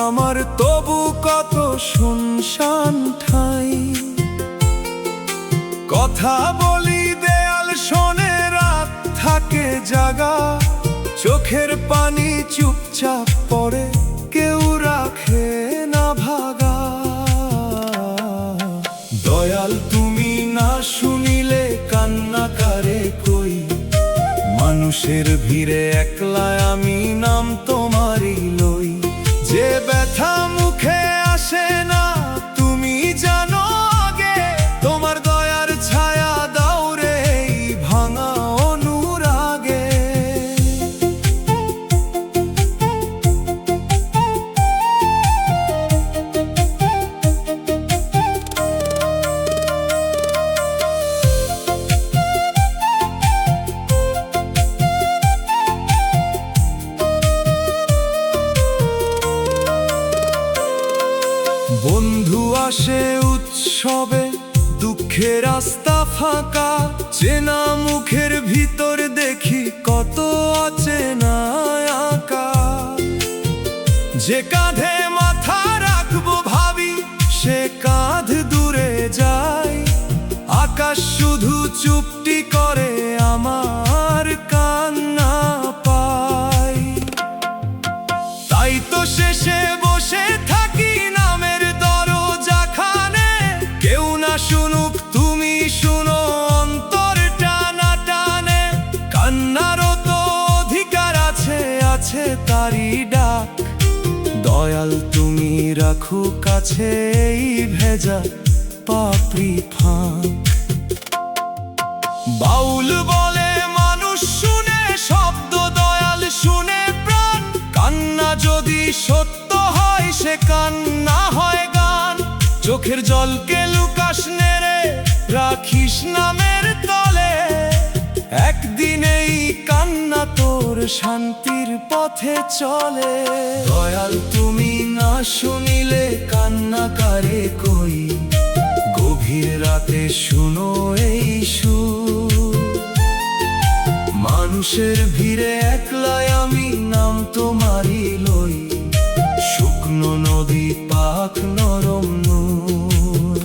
আমার তবু কত শুনশান ঠাই। কথা বলি দেয়াল শোনে, রাত থাকে জাগা, চোখের পানি চুপচাপ পড়ে, কেউ রাখে না ভাগা। দয়াল তুমি না শুনিলে কান্না কারে কই, মানুষের ভিড়ে একলায় আমি নাম তোমারই লই। যে ব্যথা মুখে আসে না তুমি জানো আগে, তোমার দয়ার ছায়া দাও রে এই ভাঙা অনুরাগে। বন্ধু আসে উৎসবে, দুঃখের রাস্তা ফাঁকা, চেনা মুখের ভিতর দেখি কত অচেনা আঁকা। যে কাঁধে মাথা রাখবো ভাবি, সে কাঁধ দূরে যায়, আকাশ শুধু চুপটি করে আমার কান্না পায়। তাই তো শেষে বসে থাকি নামের দরজাখানে, কেউ না শুনুক তুমি শুনো অন্তর টানা টানে। কান্নারও তো অধিকার আছে, আছে তারই ডাক। দয়াল তুমি রাখো কাছে এই ভেজা পাপড়ি ফাঁক। বাউল বলে মানুষ শুনে শব্দ, দয়াল শুনে প্রাণ। কান্না যদি সত্য হয় সে কান্না হয় গান। চোখের জলকে লুকাস নেড়ে রাখিস নামের তলে, একদিন এই কান্না তোর শান্তির পথে চলে। দয়াল তুমি না শুনিলে কান্না কারে কই, গভীর রাতে শুনো এই সুর। মানুষের ভিড়ে একলাই আমি নাম তোমারই লই, শুকনো নদী পাক নরম নূর।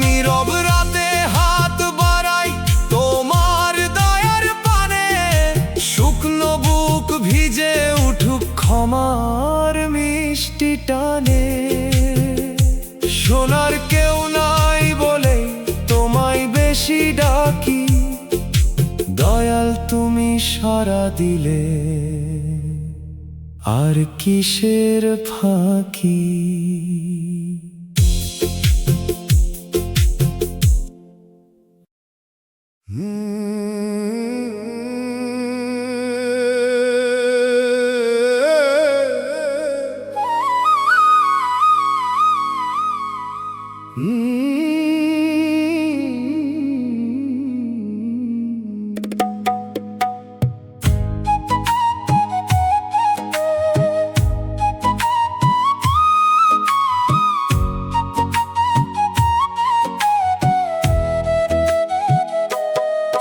নীরব রাতে হাত বাড়াই তোমার দয়ার পানে, শুকনো বুক ভিজে উঠুক ক্ষমার মিষ্টি টানে। শোনার কেউ নাই বলে তোমায় বেশি ডাকি, দয়াল তুমি সাড়া দিলে আর কিসের ফাঁকি।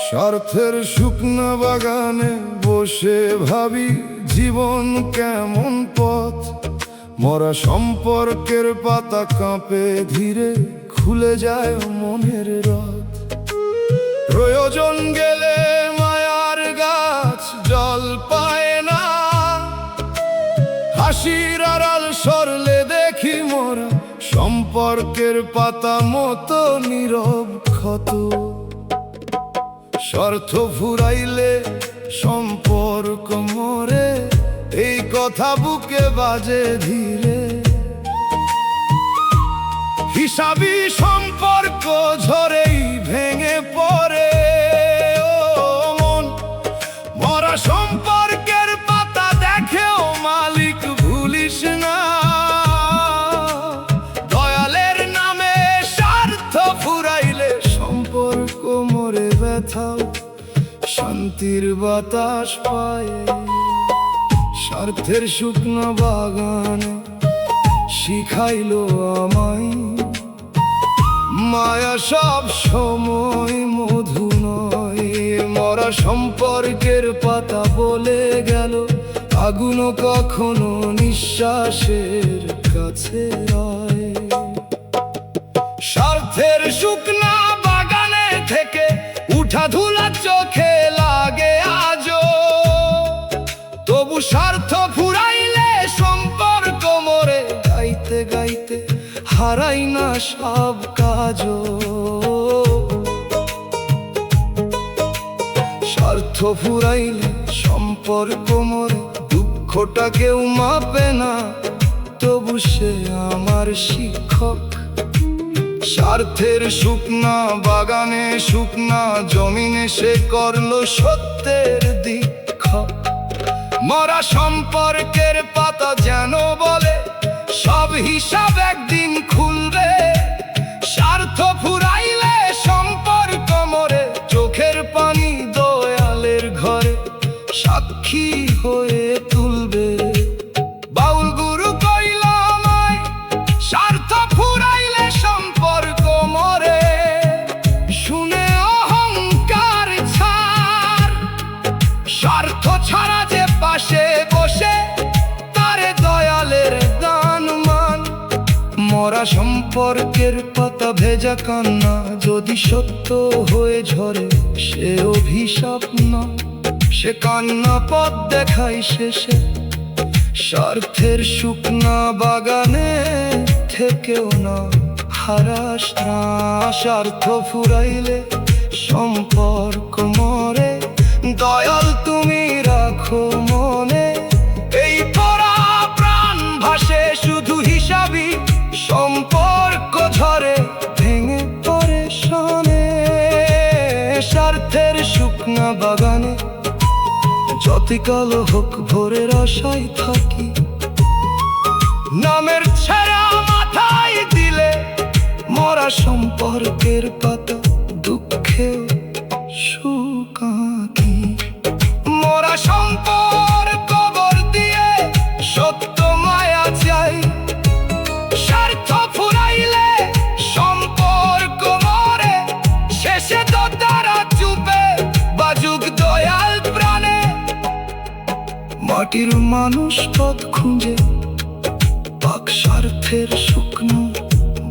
স্বার্থের শুকনো বাগানে বসে ভাবি জীবন কেমন পথ। মরা সম্পর্কের পাতা কাঁপে ধীরে, খুলে যায় মনের রথ। প্রয়োজন গেলে মায়ার গাছ জল পায় না, হাসির আড়াল সরলে দেখি মোরা সম্পর্কের পাতা মতো নীরব ক্ষত। স্বার্থ ফুরাইলে সম্পর্ক মরে, এই কথা বুকে বাজে ধীরে। হিসাবি সম্পর্ক ঝরেই ভেঙে পড়ে ও মন। মরা সম্পর্কের পাতা দেখেও মালিক ভুলিস না, দয়ালের নামে স্বার্থ ফুরাইলে সম্পর্ক মরে ব্যথাও শান্তির বাতাস পায়। স্বার্থের শুকনো বাগানে শিখাইলো আমায়, মায়া সব সময় মধু নয়। মরা সম্পর্কের পাতা বলে গেল আগুনও কখনো নিঃশ্বাসের কাছে রয়। স্বার্থের শুকনা বাগানে থেকে উঠা ধুলা চোখে লাগে আজও, তবু স্বার্থ ফুরাইলে সম্পর্ক মরে, গাইতে গাইতে হারাই না সব কাজও। স্বার্থ ফুরাইলে সম্পর্ক মরে, দুঃখটা কেউ মাপে না, তবু সে আমার শিক্ষক। স্বার্থের শুকনা বাগানে শুকনা জমিনে সে করলো সত্যের দীক্ষক। মরা সম্পর্কের পাতা যেন বলে সব হিসাব একদিন খুলবে। স্বার্থ ফুরাইলে সম্পর্ক মরে, চোখের পানি দয়ালের ঘরে সাক্ষী হয়ে তুলবে। বাউল গুরু কইল আমায়, স্বার্থ ফুরাইলে সম্পর্ক মরে, শুনে অহংকার ছাড়। স্বার্থ ছাড়া যে পাশে বসে, তারে দয়ালের দান মান। মরা সম্পর্কের পাতা ভেজা কান্না যদি সত্য হয়ে ঝরে, সে অভিশাপ না, সে কান্না পথ দেখাই শেষে। স্বার্থের শুকনা বাগানে থেকেও না হারাস না, স্বার্থ ফুরাইলে সম্পর্ক মরে, দয়াল তুমি রাখো মনে। এই পরা প্রাণ ভাসে শুধু হিসাবই, সম্পর্ক ঝরে ভেঙে পড়ে শনে। স্বার্থের শুকনা বাগানে যতই কালো হোক ভোরের আশায় থাকি, নামের ছেঁড়া মাথায় দিলে মরা সম্পর্কের পাতা দুঃখে শুকাকি। মরা সম্পর্ক কবর দিয়ে সত্য মায়া চাই। স্বার্থ ফুরাইলে সম্পর্ক মরে, শেষে তো তারা চুপে বাজুক দয়াল প্রাণে। মাটির মানুষ পথ খুঁজে পাক স্বার্থের শুকনো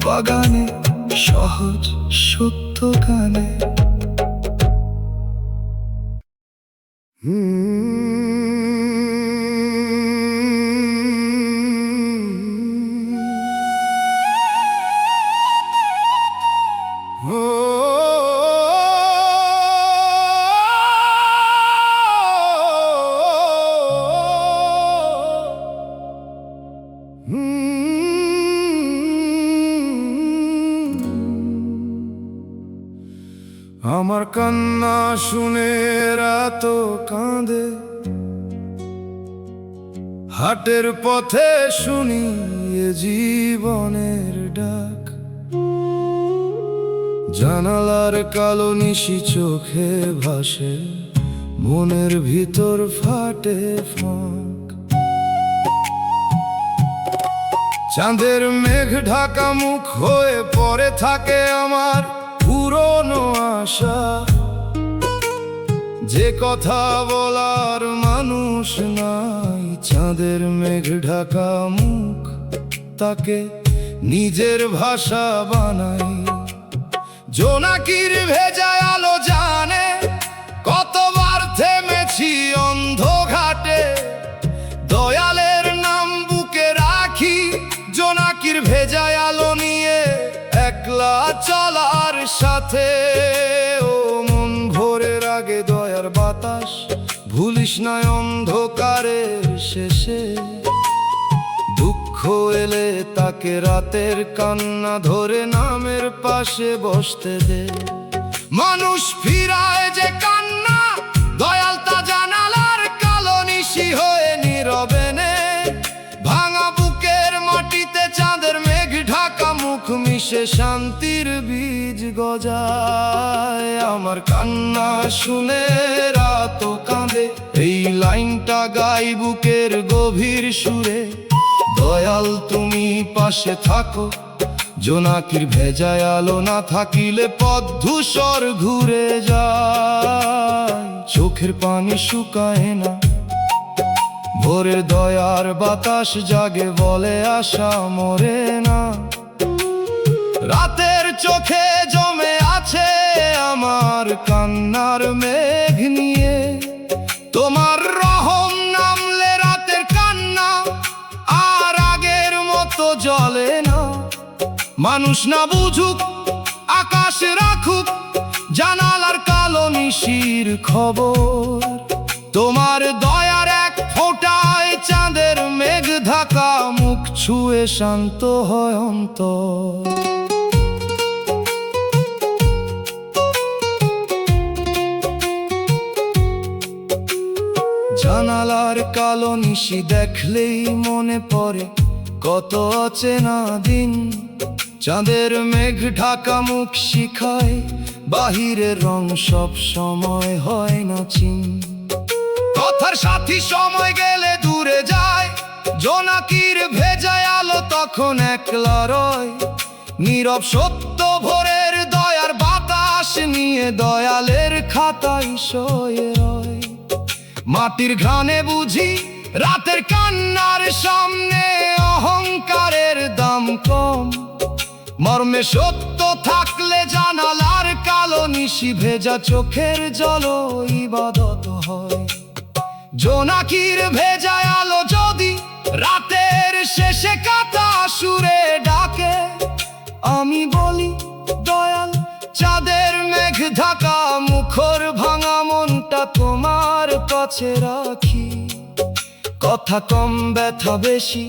বাগানে, সহজ সত্য গানে। আমার কান্না শুনে রাত কাঁদে, হাটের পথে শুনি এ জীবনের ডাক। জানালার কালো নিশি চোখে ভাসে, মনের ভিতর ফাটে ফাঁক। চাঁদের মেঘ ঢাকা মুখ হয়ে পড়ে থাকে আমার পুরনো আশা। যে কথা বলার মানুষ নাই, চাঁদের মেঘ ঢাকা মুখ তাকে নিজের ভাষা বানাই। জোনাকির ভেজা আলো জানে কতবার থেমেছি অন্ধ ঘাটে। দয়ালের নাম বুকে রাখি, জোনাকির ভেজা আলো নিয়ে একলা চলার সাথে। ও মন ভোরের আগে দয়ার বাতাস, ভুলিস না অন্ধকারের শেষে। দুঃখ এলে তাকে রাতের কান্না ধরে নামের পাশে বসতে দে। মানুষ ফিরায় যে কান্না, দয়াল তা জানালার কালো নিশি হয়ে নীরবে নে। ভাঙা বুকের মাটিতে চাঁদের মেঘ ঢাকা মুখ মিশে শান্তির বীজ গজায়। আমার কান্না শুনে রাত কাঁদে, এই লাইনটা গাই বুকের গভীর সুরে। দয়াল তুমি পাশে থাকো, জোনাকির ভেজায় আলো না থাকিলে পথ ধূসর ঘুরে যায়। চোখের পানি শুকায় না, ভোরের দয়ার বাতাস জাগে বলে আশা মরে না। রাতের চোখে জমে আছে আমার কান্নার মেঘ নিয়ে। তোমার রহম নামলে রাতের কান্না আর আগের মতো জ্বলে না। মানুষ না বুঝুক, আকাশ রাখুক জানালার কালো নিশির খবর। তোমার দয়ার এক ফোঁটায় চাঁদের মেঘ ঢাকা মুখ ছুঁয়ে শান্ত হয় অন্তর। জানালার কালো নিশি দেখলেই মনে পড়ে কত অচেনা দিন। চাঁদের মেঘ ঢাকা মুখ শিখায় বাহিরের রং সব সময় হয় না চিন। কথার সাথী সময় গেলে দূরে যায়, জোনাকির ভেজায় আলো তখন একলা রয়। নীরব সত্য ভোরের দয়ার বাতাস নিয়ে দয়ালের খাতায় সয়ে রয়। মাটির ঘ্রাণে বুঝি রাতের কান্নার সামনে অহংকারের দাম কম। মর্মে সত্য থাকলে জানালার কালো নিশি ভেজা চোখের জল ইবাদত হয়। জোনাকির ভেজা আলো যদি রাতের শেষে কাটা সুরে ডাকে, আমি বলি দয়াল চাঁদের মেঘ ঢাকা মুখর ভাঙা মনটা তোমার কাছে রাখি। কথা কম ব্যথা বেশি,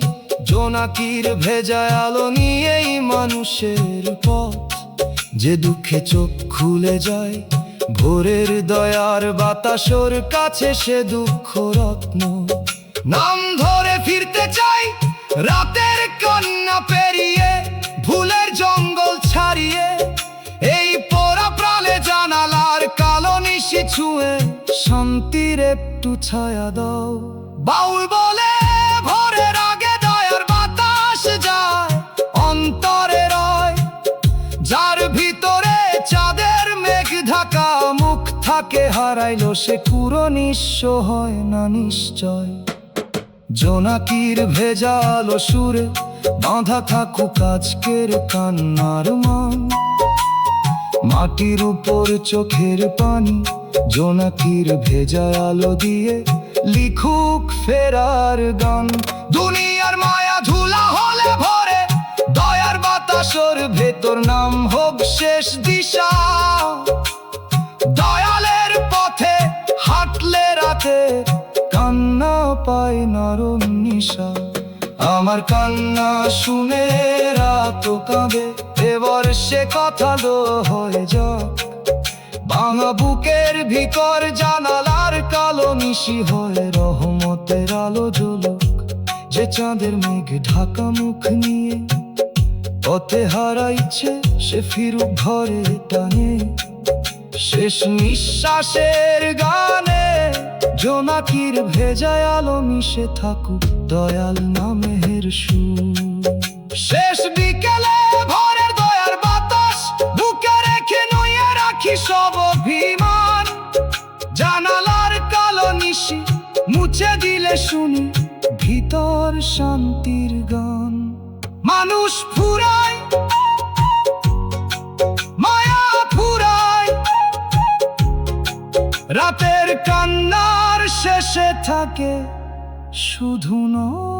জোনাকির ভেজা আলো নিয়েই মানুষের পথ। যে দুঃখে চোখ খুলে যায় ভোরের দয়ার বাতাসর কাছে, সে দুঃখ রত্ন। নাম ধরে ফিরতে চাই রাতের কন্যা পেরিয়ে, ভুলের জঙ্গল ছাড়িয়ে। এই পোড়া প্রাণে জানালার কালো নিশি ছুঁয়ে শান্তির একটু ছায়া দাও। বাউল বলে ভোরের আগে দয়ার বাতাস যায় অন্তরে রয়। যার ভিতরে চাঁদের মেঘ ঢাকা মুখ থাকে, হারাইলো সে পুরো নিঃস্ব হয় না নিশ্চয়। জোনাকির ভেজা আলো সুরে বাঁধা থাকুক আজকের কান্নার মান। মাটির উপর চোখের পানি জোনাকির ভেজা আলো দিয়ে লিখুক ফেরার গান। দুনিয়ার মায়া ধুলা হলে ভরে দয়ার বাতাসর ভেতর নাম হোক শেষ দিশা। দয়ালের পথে হাঁটলে রাতে কান্না পায় নরম নিশা। আমার কান্না শুনে রাত কাঁদে, এবার সে কথা লো হয়ে যাক। ভাঙা বুকের ভিতর জানালার কালো নিশি হয়ে রহমতের আলো জ্বলুক। যে চাঁদের মেঘ ঢাকা মুখ নিয়ে পথে হারাইছে, সে ফিরুক ঘরে টানে শেষ নিঃশ্বাসের গানে। জোনাকির ভেজায় আলো মিশে থাকুক দয়াল নামের সুর। শেষ বিকেলে ভোরের দয়ার বাতাস বুকে রেখে নুয়ে রাখি সব অভিমান। জানালার কালো নিশি মুছে দিলে শুনি ভিতর শান্তির গান। মানুষ ফুরায় মায়া ফুরায়, রাতের কান্নার শেষে থাকে শুধু নয়।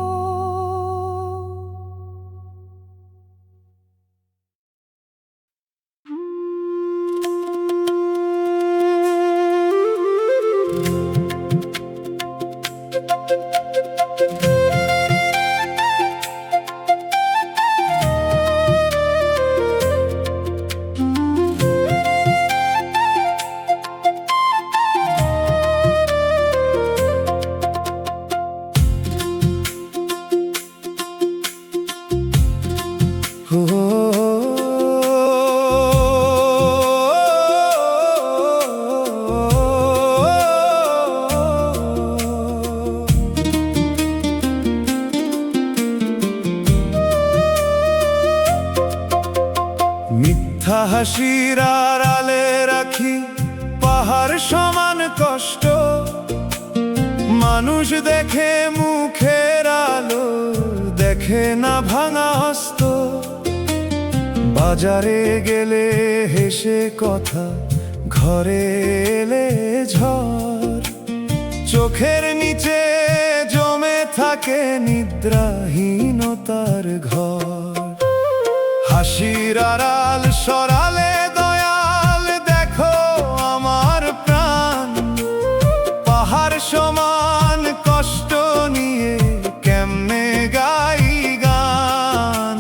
মিথ্যা হাসির আড়ালে রাখি পাহাড় সমান কষ্ট। মানুষ দেখে মুখের আলো, দেখে না ভাঙা হস্ত। বাজারে গেলে হেসে কথা, ঘরে এলে ঝড়। চোখের নিচে জমে থাকে নিদ্রাহীনতার ঘর। হাসির আড়াল সরালে দয়াল, দেখো আমার প্রাণ। পাহাড় সমান কষ্ট নিয়ে কেমনে গাই গান।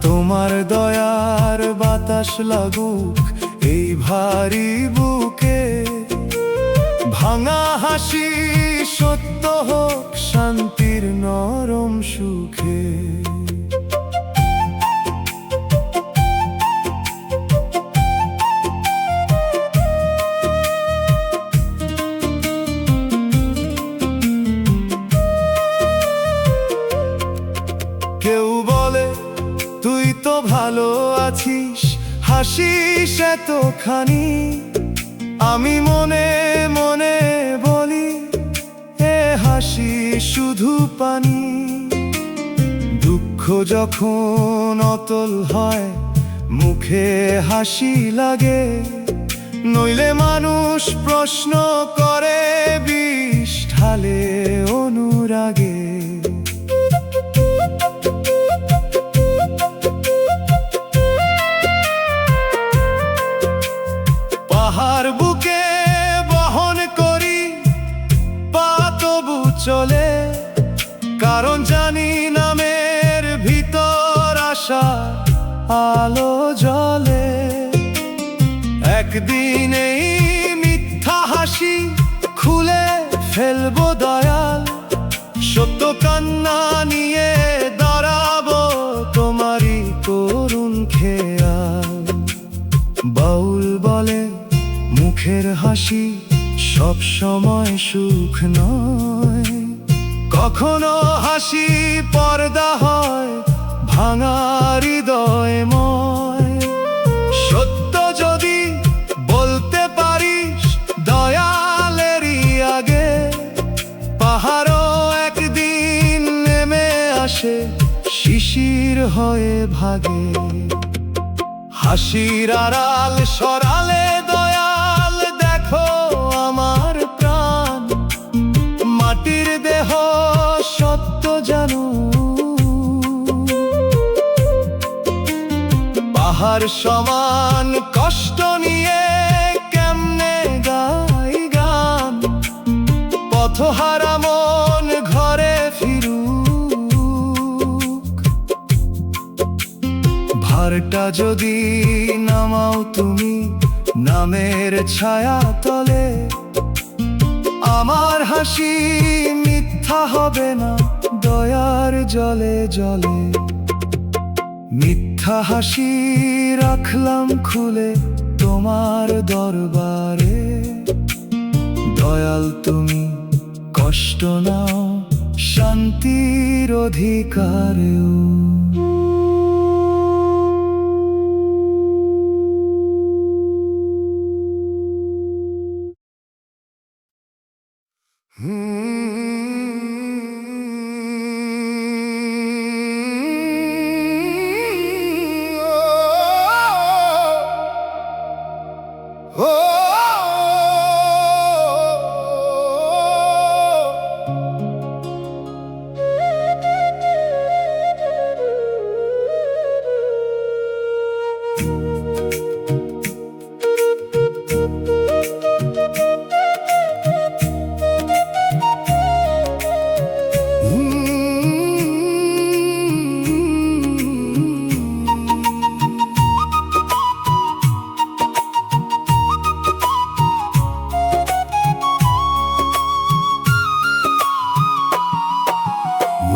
তোমার দয়ার বাতাস লাগুক এই ভারী বুকে, ভাঙা হাসি সত্য হোক শান্তির নরম সুখে। কেউ বলে তুই তো ভালো আছিস, হাসিস এতখানি। আমি মনে মনে বলি এ হাসি শুধু পানি। দুঃখ যখন অতল হয় মুখে হাসি লাগে, নইলে মানুষ প্রশ্ন করে বিষ ঢালে অনুরাগে। পাহাড় বুকে বহন করি পা তবু চলে, কারণ জানি নামের ভিতর আশা আলো জ্বলে। একদিন এই মিথ্যা হাসি খুলে ফেলবো দয়াল, সত্য কান্না নিয়ে দাঁড়াবো তোমারই করুণ খেয়াল। বাউল বলে মুখের হাসি সব সময় সুখ নয়, কখনো হাসি পর্দা হয় ভাঙা হৃদয়ময়। সত্য যদি বলতে পারিস দয়ালেরই আগে, পাহাড়ও একদিন নেমে আসে শিশির হয়ে ভাগে। হাসির আড়াল সরালে দয়াল, দেখো আমার প্রাণ। মাটির দেহ সত্য জানো, পাহাড় সমান কষ্ট নিয়ে কেমনে গাই গান। পথহারা মন ঘরে ফিরুক, ভারটা যদি নামাও তুমি নামের ছায়া তলে। আমার হাসি মিথ্যা হবে না দয়ার জলে জলে। মিথ্যা হাসি রাখলাম খুলে তোমার দরবারে। দয়াল তুমি কষ্ট নাও শান্তির অধিকারেও।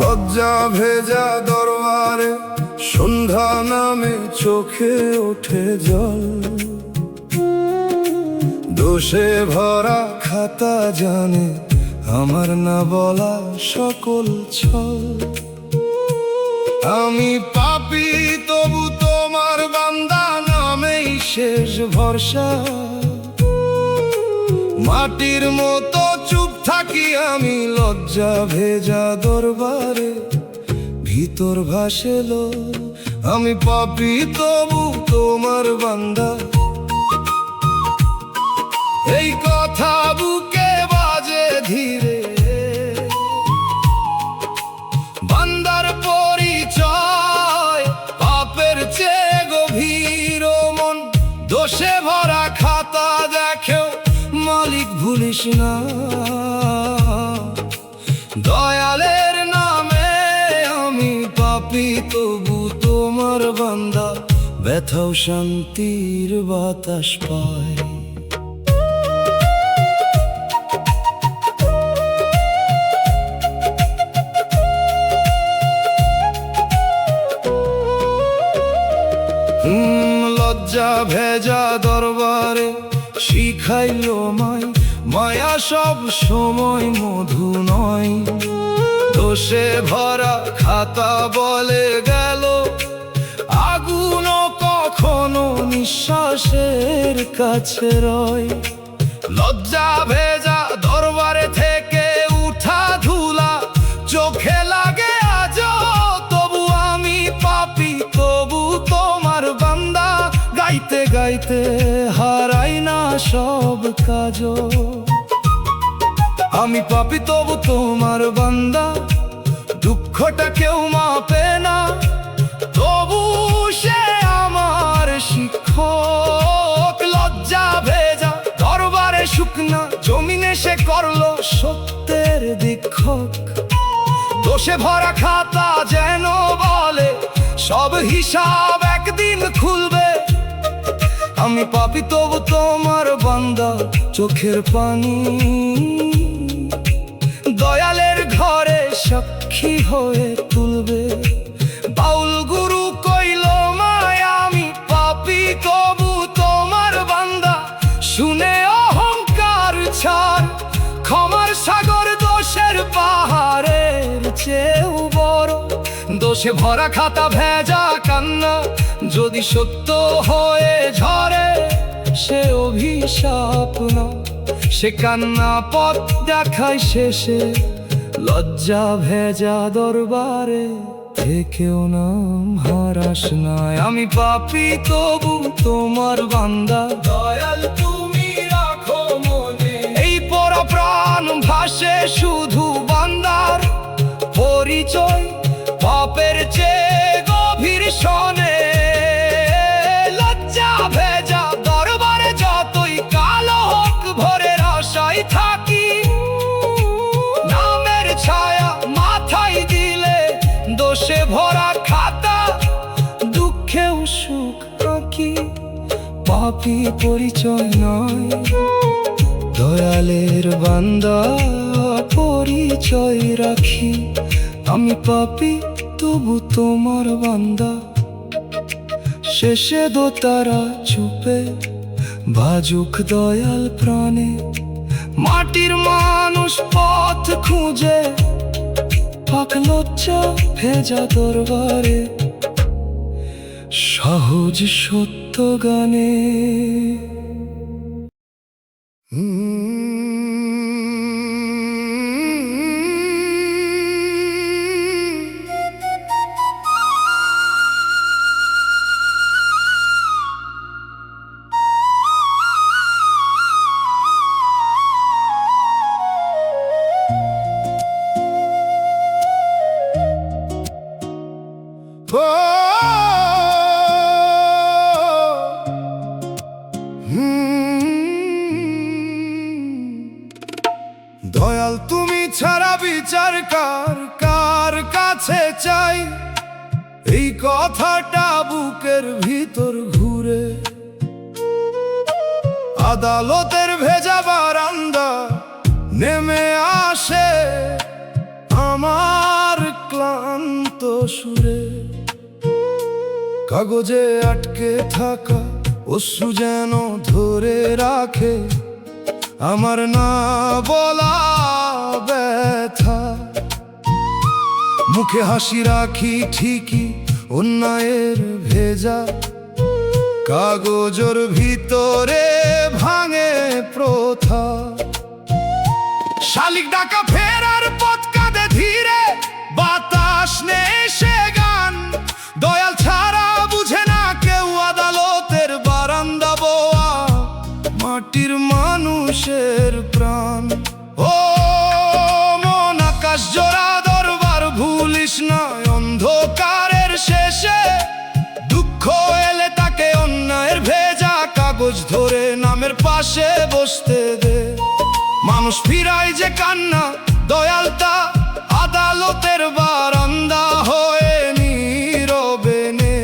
লজ্জা ভেজা দরবারে সন্ধ্যা নামে চোখে ওঠে জল। দোষে ভরা খাতা জানে আমার না বলা সকল ছল। আমি পাপী তবু তোমার বান্দা, নামেই শেষ ভরসা। মাটির মতো চুপ থাক থাকি আমি লজ্জা ভেজা দরবারে, ভিতর ভাসেলো আমি পাপী তবু তোমার বান্দা। এই কথা বুকে বাজে ধীরে, বান্দার পরিচয় পাপের চেয়ে গভীর। মন দোষে ভরা খাতা দেখেও মালিক ভুলিস না। দয়ালের নামে আমি পাপী তবু তোমার বান্দা, ব্যথাও শান্তির বাতাস পায়। লজ্জা ভেজা দরবারে শিখাইলো মায়া সব সময় মধু নয়। দোষে ভরা খাতা বলে গেল আগুনও কখনো নিঃশ্বাসের কাছে রয়। লজ্জা ভেজা দরবারে থেকে উঠা ধুলা চোখে লাগে আজও, তবু আমি পাপী তবু তোমার বান্দা। গাইতে গাইতে হারাই না সব কাজ, আমি পাপী তবু তোমার বান্দা। দুঃখটা কেউ মাপে না, তবু সে আমার শিক্ষক। লজ্জা ভেজা দরবারে শুকনা জমিনে সে করলো সত্যের দীক্ষক। দোষে ভরা খাতা যেন বলে সব হিসাব একদিন খুলবে। আমি পাপী তবু তোমার বান্দা, চোখের পানি দয়ালের ঘরে সাক্ষী হয়ে তুলবে। বাউল গুরু কইল মায়া আমি পাপী তবু তোমার বান্দা। শুনে অহংকার ছাড়, ক্ষমার সাগর দোষের পাহাড়ের চেয়েও বড়। দোষে ভরা খাতা ভেজা কান্না যদি সত্য হয়ে ঝরে, সে অভিশাপ না, সে কান্না পথ দেখায় শেষে। লজ্জা ভেজা দরবারে থেকেও নাম হারাস নাই, আমি পাপী তবু তোমার বান্দা। দয়াল তুমি রাখো মনে, এই পরা প্রাণ ভাসে শুধু বান্দার পরিচয় পাপের চেয়ে গভীর শোনে। লজ্জা ভেজা দরবারে যতই কালো হোক ভোরের আশায় থাকি। নামের ছায়া মাথায় দিলে দোষে ভরা খাতা দুঃখেও সুখ আঁকি। পাপী পরিচয় নয়, দয়ালের বান্দা পরিচয় রাখি। আমি পাপী তবু তোমার বান্দা। শেষে দোতারা চুপে বাজুক দয়াল প্রাণে। মাটির মানুষ পথ খুঁজে পাক লজ্জা ভেজা দরবারে, সহজ সত্য গানে। দয়াল তুমি ছাড়া বিচার কার কাছে চাই। এই কথাটা বুকের ভিতর ঘুরে, আদালতের ভেজা বারান্দা নেমে আসে আমার ক্লান্ত সুরে। কাগজে আটকে থাকা অশ্রু যেন ধরে রাখে আমার না বলা ব্যথা। মুখে হাসি রাখি ঠিকই, অন্যায়ের ভেজা কাগজের ভিতরে ভাঙে প্রথা। শালিক ডাকা ফেরার পথ কাঁদে ধীরে, বাতাস নেই সে গান। দয়াল ছাড়া বুঝে না কেউ আদালতের বারান্দা বোয়া, মাটির মানুষের প্রাণ। ও মন আকাশ জোড়া দরবার ভুলিস না, অন্ধকারের শেষে দুঃখ এলে তাকে অন্যায়ের ভেজা কাগজ ধরে নামের পাশে বসতে দে। মানুষ ফিরায় যে কান্না, দয়ালতা আদালতের বারান্দা হয়ে নীরবে নে।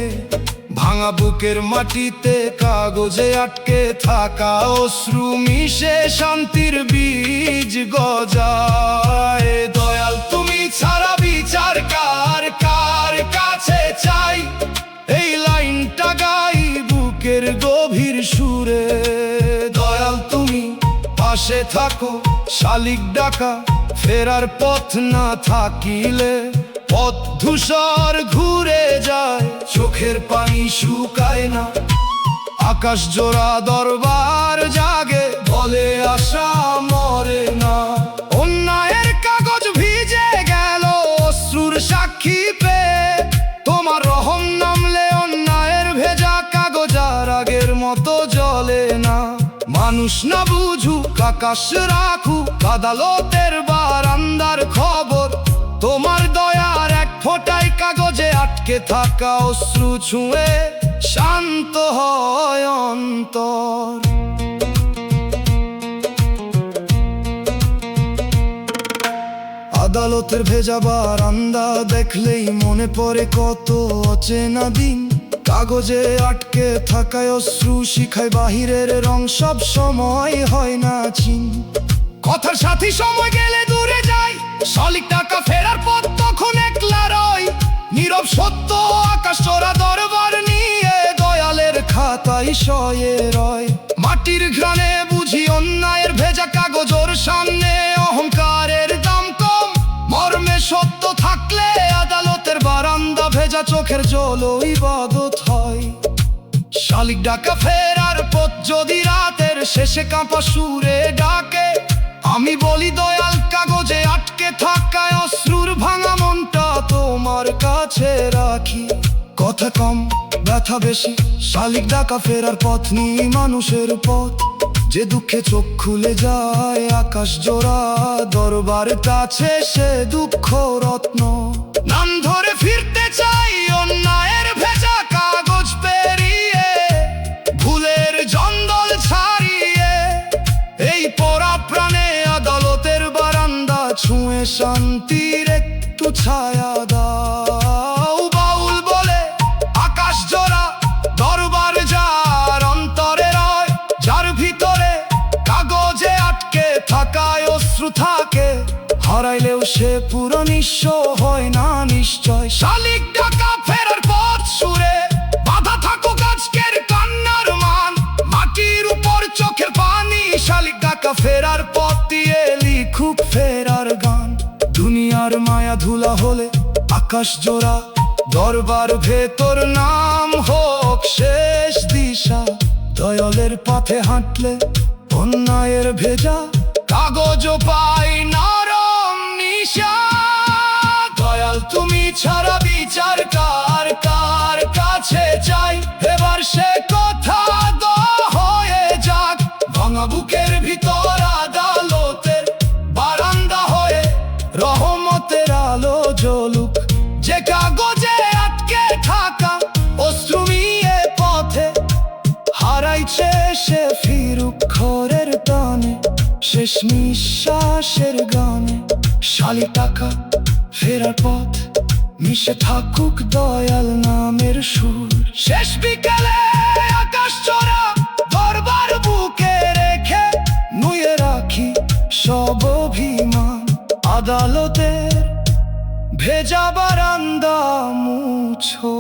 ভাঙা বুকের মাটিতে কাগজে আটকে থাকা অশ্রু মিশে শান্তির বীজ গজায়। দয়াল তুমি ছাড়া বিচার কার কার কাছে চাই, এই লাইনটা গাই বুকের গভীর সুরে। দয়াল তুমি পাশে থাকো, শালিক ডাকা ফেরার পথ না থাকিলে পথ ধূসর ঘুরে যায়, চোখের পানি শুকায় না। আকাশ জোড়া দরবার জাগে, বলে আশা মরে না। অন্যায়ের কাগজ ভিজে গেল অশ্রুর সাক্ষী পেয়ে, তোমার রহম নামলে অন্যায়ের ভেজা কাগজ আর আগের মতো জ্বলে না। মানুষ না বুঝুক, আকাশ রাখুক আদালতের বারান্দার খবর, তোমার দয়ার এক ফোঁটায় কাগজে আটকে থাকা অশ্রু ছুঁয়ে শান্ত হয় অন্তর। আদালতের ভেজা বারান্দা দেখলেই মনে পড়ে কত অচেনা দিন। কাগজে আটকে থাকায় অশ্রু শিখায় বাহিরের রং সব সময় হয় না চিন। কথার সাথী সময় গেলে দূরে যায়, শালিক ডাকা ফেরার পথ তখন একলা রয়। নীরব সত্য আকাশ চোরা দরবার নিয়ে দয়ালের খাতায় শয়ে রয়। মাটির ঘ্রাণে বুঝি অন্যায়ের ভেজা কাগজ ওর সামনে অহংকারের দাম কম। মর্মে সত্য থাকলে আদালতের বারান্দা ভেজা চোখের জল ইবাদত হয়। শালিক ডাকা ফেরার পথ যদি রাতের শেষে কাঁপা সুরে ডাকে, আমি বলি দয়াল কাগজে আটকে থাকায় অশ্রুর ভাঙা মনটা তোমার কাছে রাখি। কথা কম ব্যথা বেশি, শালিক ডাকা ফেরার পথ নিয়ে মানুষের পথ। যে দুঃখে চোখ খুলে যায় আকাশ জোড়া দরবার কাছে, সে দুঃখ রত্ন। নাম ধরে ফিরতে চাই অন্যায়ের ভেজা কাগজ পেরিয়ে, ভুলের জঞ্জাল ছাড়িয়ে। এই পরা প্রাণে আদালতের বারান্দা ছুঁয়ে শান্তির একটু ছায়া দাও। বাউল বলে আকাশ জোড়া দরবার যার অন্তরে রয়, যার ভিতরে কাগজে আটকে থাকায় অশ্রু থাকে, হারাইলেও সে পুরো নিঃস্ব হয় না নিশ্চয়। শালিক ডাকা ফেরার পথ সুরে বাধা থাকুক আজকের কান্নার মান, মাটির উপর চোখের পানি। শালিক ডাকা ফেরার পথ দিয়ে লিখুক ফেরার গান। দুনিয়ার মায়া ধুলা হলে আকাশ জোড়া দরবার ভেতর নাম হোক শেষ দিশা। দয়ালের পথে হাঁটলে অন্যায়ের ভেজা কাগজ পাই নরম নিশা। দয়াল তুমি ছাড়া বিচার কার কার কাছে চাই, এবার সে কথা হয়ে যাক। ভাঙা বুকের ভিতর আদালতের বারান্দা হয়ে রহমতের আলো জ্বলুক। যে কাগজে আটকে থাকা অশ্রু নিয়ে পথে হারাইছে সে ফিরুক ঘরের টানে, শেষ নিঃশ্বাসের গানে। শালিক ডাকা ফেরার পথ মিশে থাকুক দয়াল নামের সুর। শেষ বিকেলে আকাশ চোরা দরবার বুকে রেখে নুয়ে রাখি সব অভিমান। আদালতের ভেজা বারান্দা মুছো।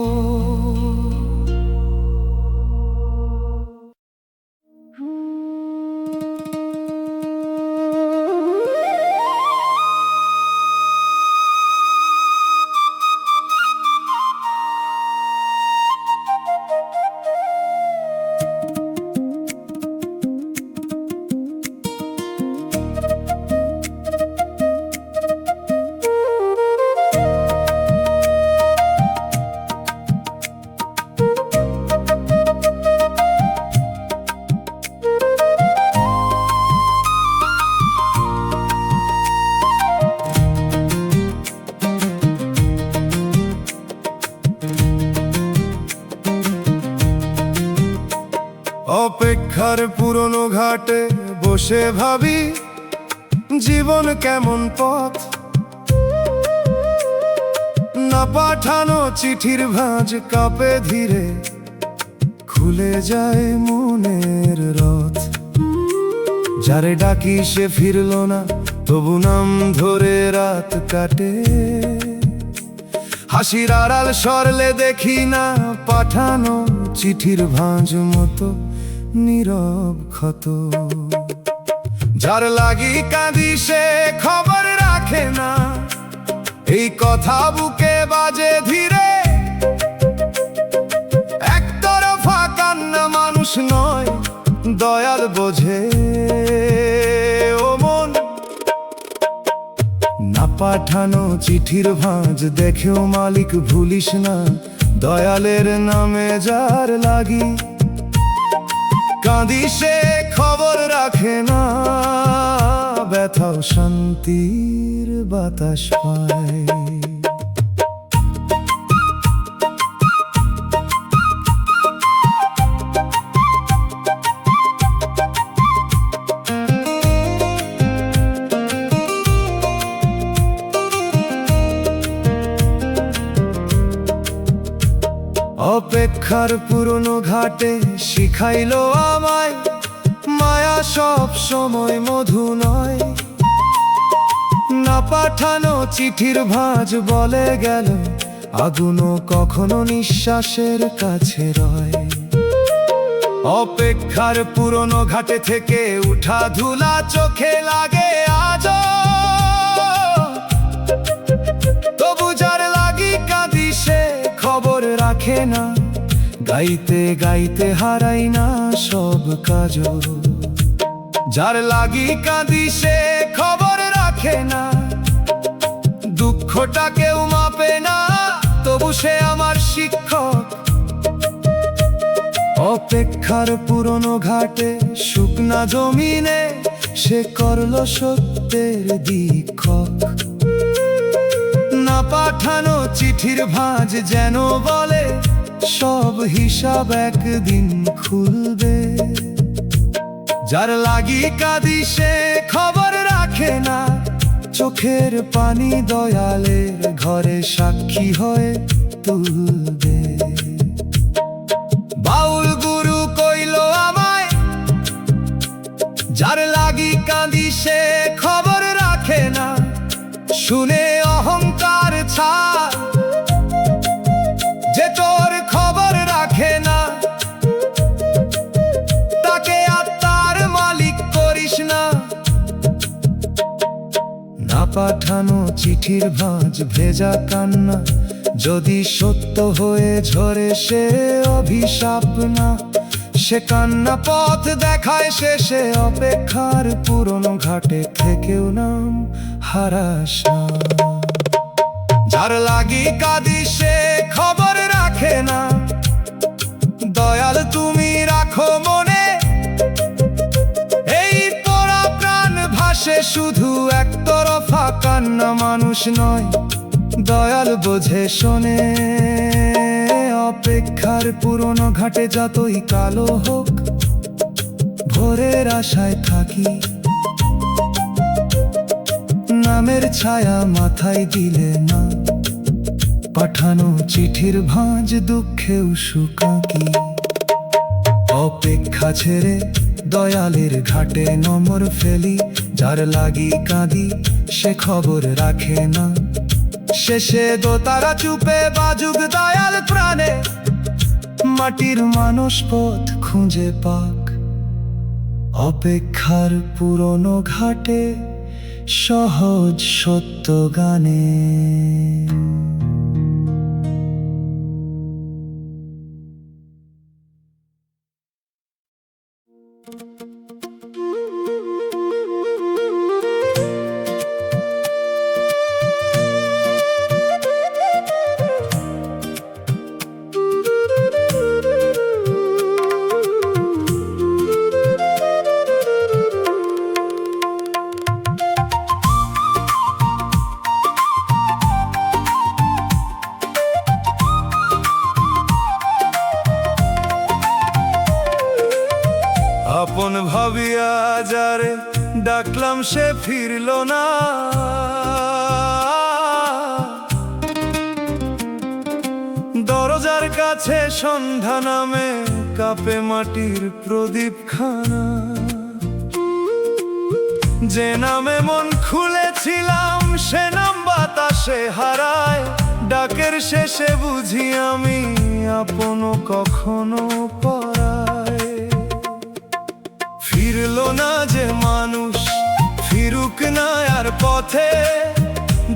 অপেক্ষার পুরনো ঘাটে বসে ভাবি জীবন কেমন পথ, না পাঠানো চিঠির ভাঁজ কাঁপে ধীরে, খুলে যায় মনের রথ। যারে ডাকি সে ফিরল না, তবু নাম ধরে রাত কাটে। হাসির আড়াল সরলে দেখি না পাঠানো চিঠির ভাঁজ মতো নীরব ক্ষত। যার লাগি কাঁদি সে খবর রাখে না, এই কথা বুকে বাজে ধীরে। একতরফা কান্না মানুষ নয়, দয়াল বোঝে ও মন। না পাঠানো চিঠির ভাঁজ দেখেও মালিক ভুলিস না, দয়ালের নামে যার লাগি কাঁদি সে খবর রাখে না, ব্যথাও শান্তির বাতাস পায়। অপেক্ষার পুরনো ঘাটে শিখাইলো আমায়, মায়া সব সময় মধু নয়। না পাঠানো চিঠির ভাঁজ বলে গেল, আগুনও কখনো নিঃশ্বাসের কাছে রয়। অপেক্ষার পুরনো ঘাটে থেকে উঠা ধুলা চোখে লাগে আজ, তবু যার লাগি কাঁদি সে খবর রাখে না। গাইতে গাইতে হারাই না সব কাজ, যার লাগি কাঁদি সে খবর রাখে না। দুঃখটা কেউ মাপে না, তবু সে আমার শিক্ষক। অপেক্ষার পুরনো ঘাটে শুকনা জমিনে সে করলো সত্যের দীক্ষক। না পাঠানো চিঠির ভাঁজ যেন বলে, সব হিসাব একদিন খুলবে। যার লাগি কাঁদি সে খবর রাখে না, চোখের পানি দয়ালের ঘরে সাক্ষী হয়ে তুলবে। বাউল গুরু কইল আমায়, যার লাগি কাঁদি সে খবর রাখে না। শুনে অহংকার ছাড়, যে তোর খবর রাখে না, তাকে আত্মার মালিক করিস না। না পাঠানো চিঠির ভাঁজ ভেজা কান্না, যদি সত্য হয়ে ঝরে সে অভিশাপ না। সে কান্না পথ দেখায় শেষে, অপেক্ষার পুরনো ঘাটে থেকেও নাম হারাস না। যার লাগি কাঁদি সে খবর রাখে না, দয়াল তুমি রাখো মনে। এই পোড়া প্রাণ ভাসে শুধু একতরফা কান্না মানুষ নয়, দয়াল বোঝে শোনে। অপেক্ষার পুরনো ঘাটে যতই কালো হোক, ভোরের আশায় থাকি। নামের ছায়া মাথায় দিলে না, পাঠানো চিঠির ভাঁজ দুঃখেও সুকাকি। অপেক্ষা ছেড়ে দয়ালের ঘাটে নম্বর ফেলি, যার লাগি কাঁদি সে খবর রাখে না। শেষে দোতারা চুপে বাজুক দয়াল প্রাণে, মাটির মানুষ পথ খুঁজে পাক। অপেক্ষার পুরনো ঘাটে সহজ সত্য গানে। যারে ডাকলাম সে ফিরল না। দরজার কাছে সন্ধ্যা নামে কাপে মাটির প্রদীপ খানা, যে নামে মন খুলেছিলাম সে নাম বাতাসে হারায়। ডাকের শেষে বুঝি আমি আপন কখনো পরায়। ফিরল না যে মানুষ, ফিরুক না আর পথে,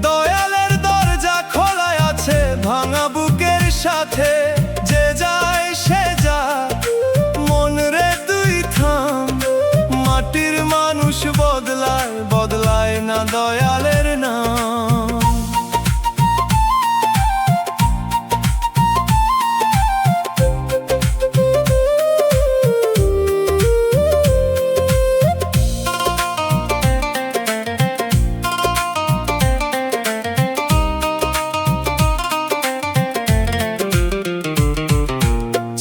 দয়ালের দরজা খোলা আছে ভাঙা বুকের সাথে। যে যায় সে যায়, মন রে তুই থাম, মাটির মানুষ বদলায়, বদলায় না দয়ালের নাম।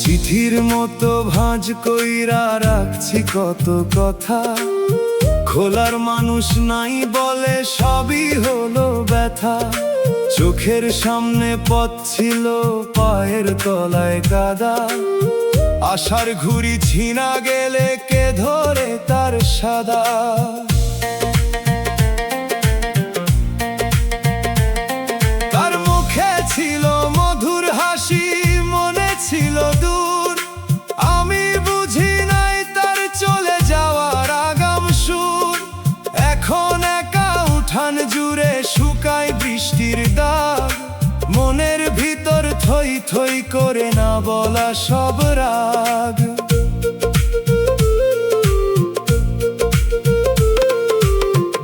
চিঠির মতো ভাঁজ কইরা রাখছি কত কথা, খোলার মানুষ নাই বলে সবই হলো ব্যথা। চোখের সামনে পথ ছিল, পায়ের তলায় কাদা, আশার ঘুড়ি ছিনা গেলে কে ধরে তার সাদা। তার মুখে ছিল মধুর হাসি, মনে ছিল দূর, আমি বুঝি নাই তার চলে যাওয়ার আগাম সুর। এখন একা উঠান জুড়ে শুকায় বৃষ্টির দাগ, মনের ভিতর থই থই করে না বলা সব রাগ।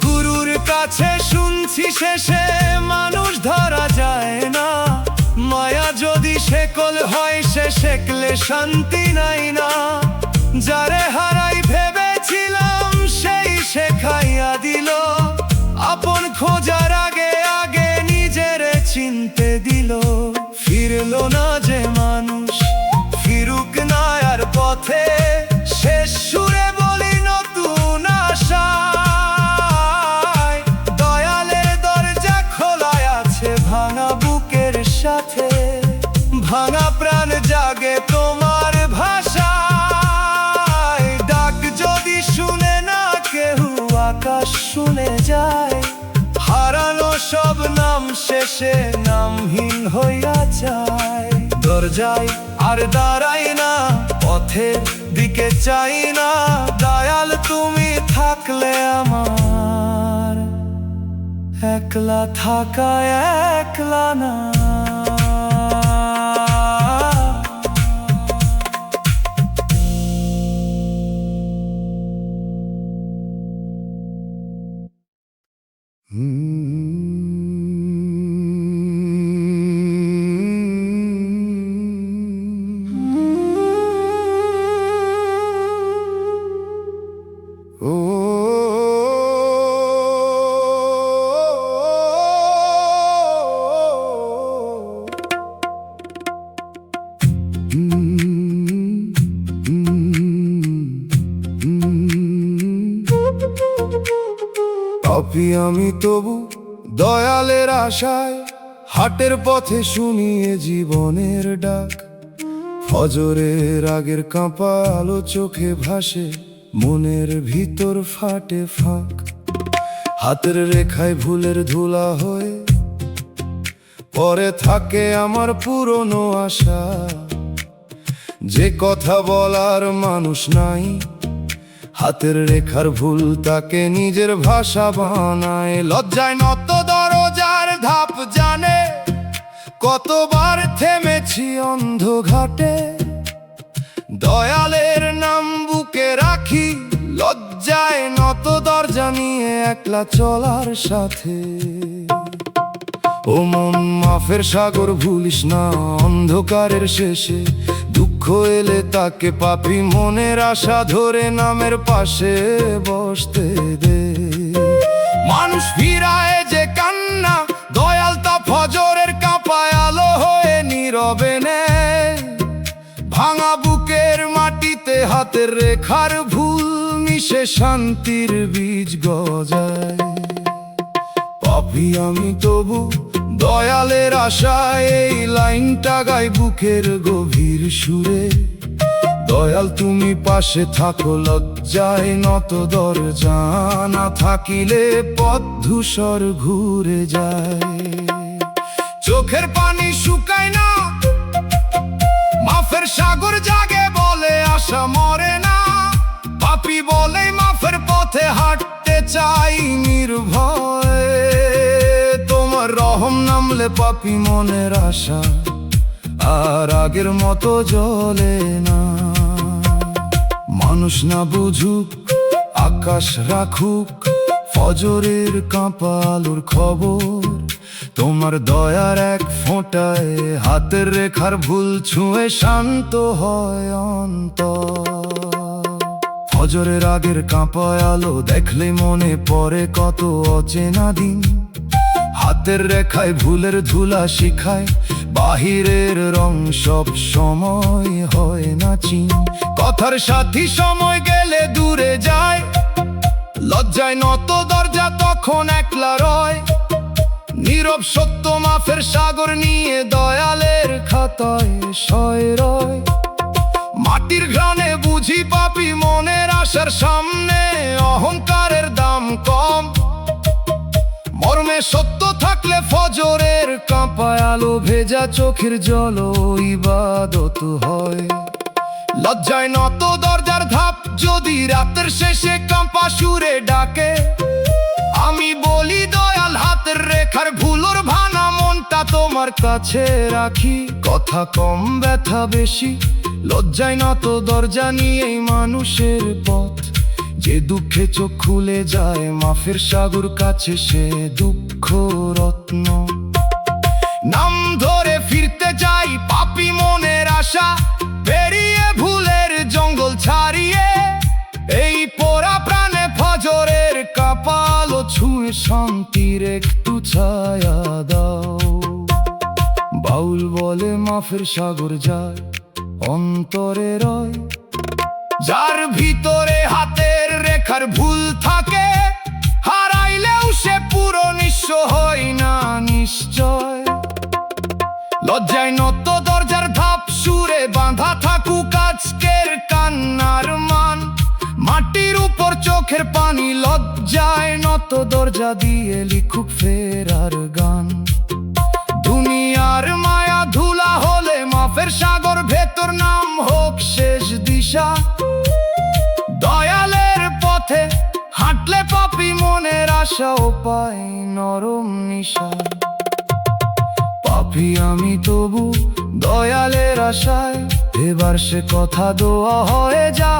গুরুর কাছে শুনছি শেষে মানুষ ধরা যায় না, মায়া যদি শেকল হয় সে শেকলে শান্তি নাই না। যারে হারাই ভেবেছিলাম সেই শেখাইয়া দিল, আপন খোঁজার আগে আগে নিজেরে চিনতে দিল। ফিরল না যে মানুষ, ফিরুক না আর পথে, শেষ সুরে বলি নতুন আশায়। দয়ালের দরজা খোলা আছে ভাঙা বুকের সাথে, ভাঙা প্রাণ জাগে তোমার ভাষায়। ডাক যদি শুনে না কেউ আকাশ শুনে যায়, হারানো সব নাম শেষে নামহীন হইয়া যায়। দরজায় আর দাঁড়াই না, পথের দিকে চাই না, দয়াল তুমি থাকলে আমার একলা থাকা একলা না। পাপী আমি তবু দয়ালের আশায়, হাটের পথে শুনিয়ে জীবনের ডাক। ফজরের আগের কাঁপা আলো চোখে ভাসে, মনের ভিতর ফাটে ফাঁক। হাতের রেখায় ভুলের ধুলা হয়ে পরে থাকে আমার পুরনো আশা। যে কথা বলার মানুষ নাই, হাতের রেখার ভুল তাকে নিজের ভাষা বানায়। লজ্জায় নত দরজার ধাপ জানে, কতবার থেমেছি অন্ধ ঘাটে। দয়ালের নাম বুকে রাখি, লজ্জায় নত দরজা নিয়ে একলা চলার সাথে। ও মন মাফের সাগর ভুলিস না, অন্ধকারের শেষে দুঃখ এলে তাকে পাপী মনের আশা ধরে নামের পাশে বসতে দে। মানুষ ফিরায় যে কান্না, দয়াল তা ফজরের কাঁপায় আলো হয়ে নীরবে নেয়। ভাঙা বুকের মাটিতে হাতের রেখার ভুল মিশে শান্তির বীজ গজায়। পাপী আমি তবু দয়ালের আশায় এই লাইনটা গাই বুকের গভীর সুরে। দয়াল তুমি পাশে থাকো, লজ্জায় নত দরজা না থাকিলে পথ ধূসর ঘুরে যায়। চোখের পানি শুকায় না, মাফের সাগর জাগে বলে আশা মরে না। পাপী বলে মাফের পথে হাঁটতে চাই নির্ভয়ে। তোমার রহম নামলে পাপী মনের আশা আর আগের মতো জ্বলে না। মানুষ না বুঝুক, আকাশ রাখুক ফজরের কাঁপা আলোর খবর। তোমার দয়ার এক ফোঁটায় হাতের রেখার ভুল ছুঁয়ে শান্ত হয় অন্তর। ফজরের আগের কাঁপা আলো দেখলে মনে পড়ে কত অচেনা দিন। হাতের রেখায় ভুলের ধুলা শিখায়, বাহিরের রং সব সময় হয় না চিন। কথার সাথী সময় গেলে দূরে যায়, লজ্জায় নত দরজা তখন একলা রয়। নীরব সত্য মাফের সাগর নিয়ে দয়ালের খাতায় সয় রয়। মাটির ঘ্রাণে বুঝি পাপী মনের আশার সামনে অহংকারের দাম কম। মর্মে সত্য থাকলে ফজরের কাঁপায় আলো ভেজা চোখের জল ইবাদত হয়। লজ্জায় নত দরজার ধাপ যদি রাতের শেষে কাঁপা সুরে ডাকে, আমি বলি দয়াল হাতের রেখার ভুলোর ভাঙা মনটা তোমার কাছে রাখি। কথা কম ব্যথা বেশি, লজ্জায় নত দরজা নিয়েই মানুষের পথ। যে দুঃখে চোখ খুলে যায় মাফের সাগর কাছে সে দুঃখ রত্ন। নাম ধরে ফিরতে চাই পাপী মনের আশা, পেরিয়ে ভুলের জঙ্গল ছাড়িয়ে। এই পোড়া প্রাণে ফজরের কাপালো ছুঁয়ে শান্তির একটু ছায়া দাও। বাউল বলে মাফের সাগর যায় অন্তরে রয়। যার ভিতরে হাতের রেখার ভুল থাকে, হারাইলেও সে পুরো নিঃস্ব হয় না নিশ্চয়। লজ্জায় নত দরজার ধাপ সুরে বাঁধা থাকুক আজকের কান্নার মান। মাটির উপর চোখের পানি, লজ্জায় নত দরজা দিয়ে লিখুক ফেরার গান। দুনিয়ার মায়া ধুলা হলে মাফের সাগর ভেতর নাম হোক শেষ দিশা। দয়ালের পথে হাঁটলে পাপী মনের আশাও পায় নরম নিশা। পাপী আমি তবু দয়ালের আশায়, এবার সে কথা দোয়া হয়ে যা।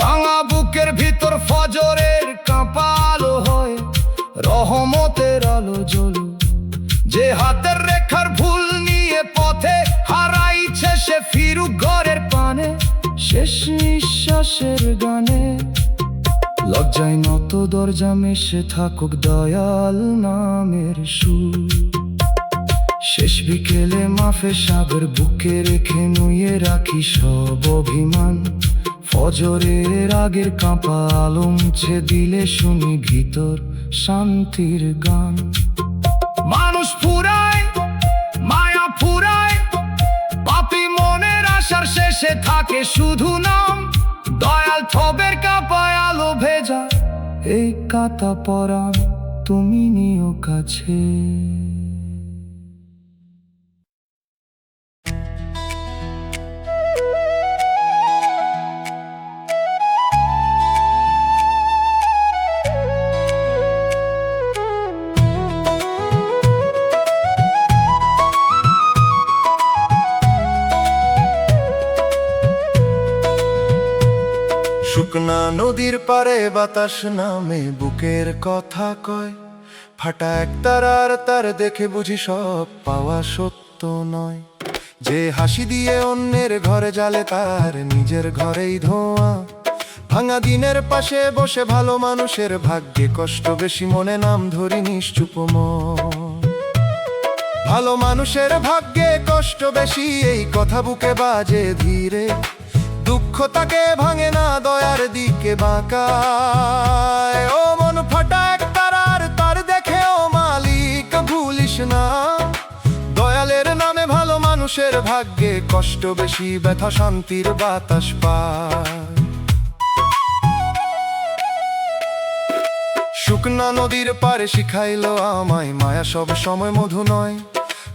ভাঙা বুকের ভিতর ফজরের কাঁপা আলো হয়, রহমতের আলো জ্বলু। যে হাতের রেখার ভুল নিয়ে পথে হারাইছে সে ফিরুক ঘরের পানে শেষ নিঃশ্বাসের গানে। লজ্জায় নত দরজা মিশে থাকুক দয়াল নামের সুর। শেষ বিকেলে মাফের সাগর বুকে রেখে নুয়ে রাখি সব অভিমান। ফজরের আগের কাঁপা আলো মুছে দিলে শুনি ভিতর শান্তির গান। মানুষ ফুরায়, মায়া ফুরায়, পাপী মনের আশার শেষে থাকে শুধু নাম। দয়াল থবের কাঁপায় আলো ভেজা এই কাঁথা পরাণ তুমি নিও কাছে। শুকনা নদীর পারে বাতাস নামে বুকের কথা কয়। ফাটা এক তারার তার দেখে বুঝি সব পাওয়া সত্য নয়। যে হাসি দিয়ে অন্যের ঘরে জ্বালে তার নিজের ঘরেই ধোঁয়া। ভাঙা দিনের পাশে বসে ভালো মানুষের ভাগ্যে কষ্ট বেশি মনে নাম ধরি নিশ্চুপ মন। ভালো মানুষের ভাগ্যে কষ্ট বেশি এই কথা বুকে বাজে ধীরে। দুঃখ তাকে ভাঙে না, দয়ার দিকে বাঁকায়। ও মন ফাটা এক তারার তার দেখে ও মালিক ভুলিস না। দয়ালের নামে ভালো মানুষের ভাগ্যে কষ্ট বেশি, ব্যথা শান্তির বাতাস পায়। শুকনা নদীর পারে শিখাইলো আমায় মায়া সব সময় মধু নয়।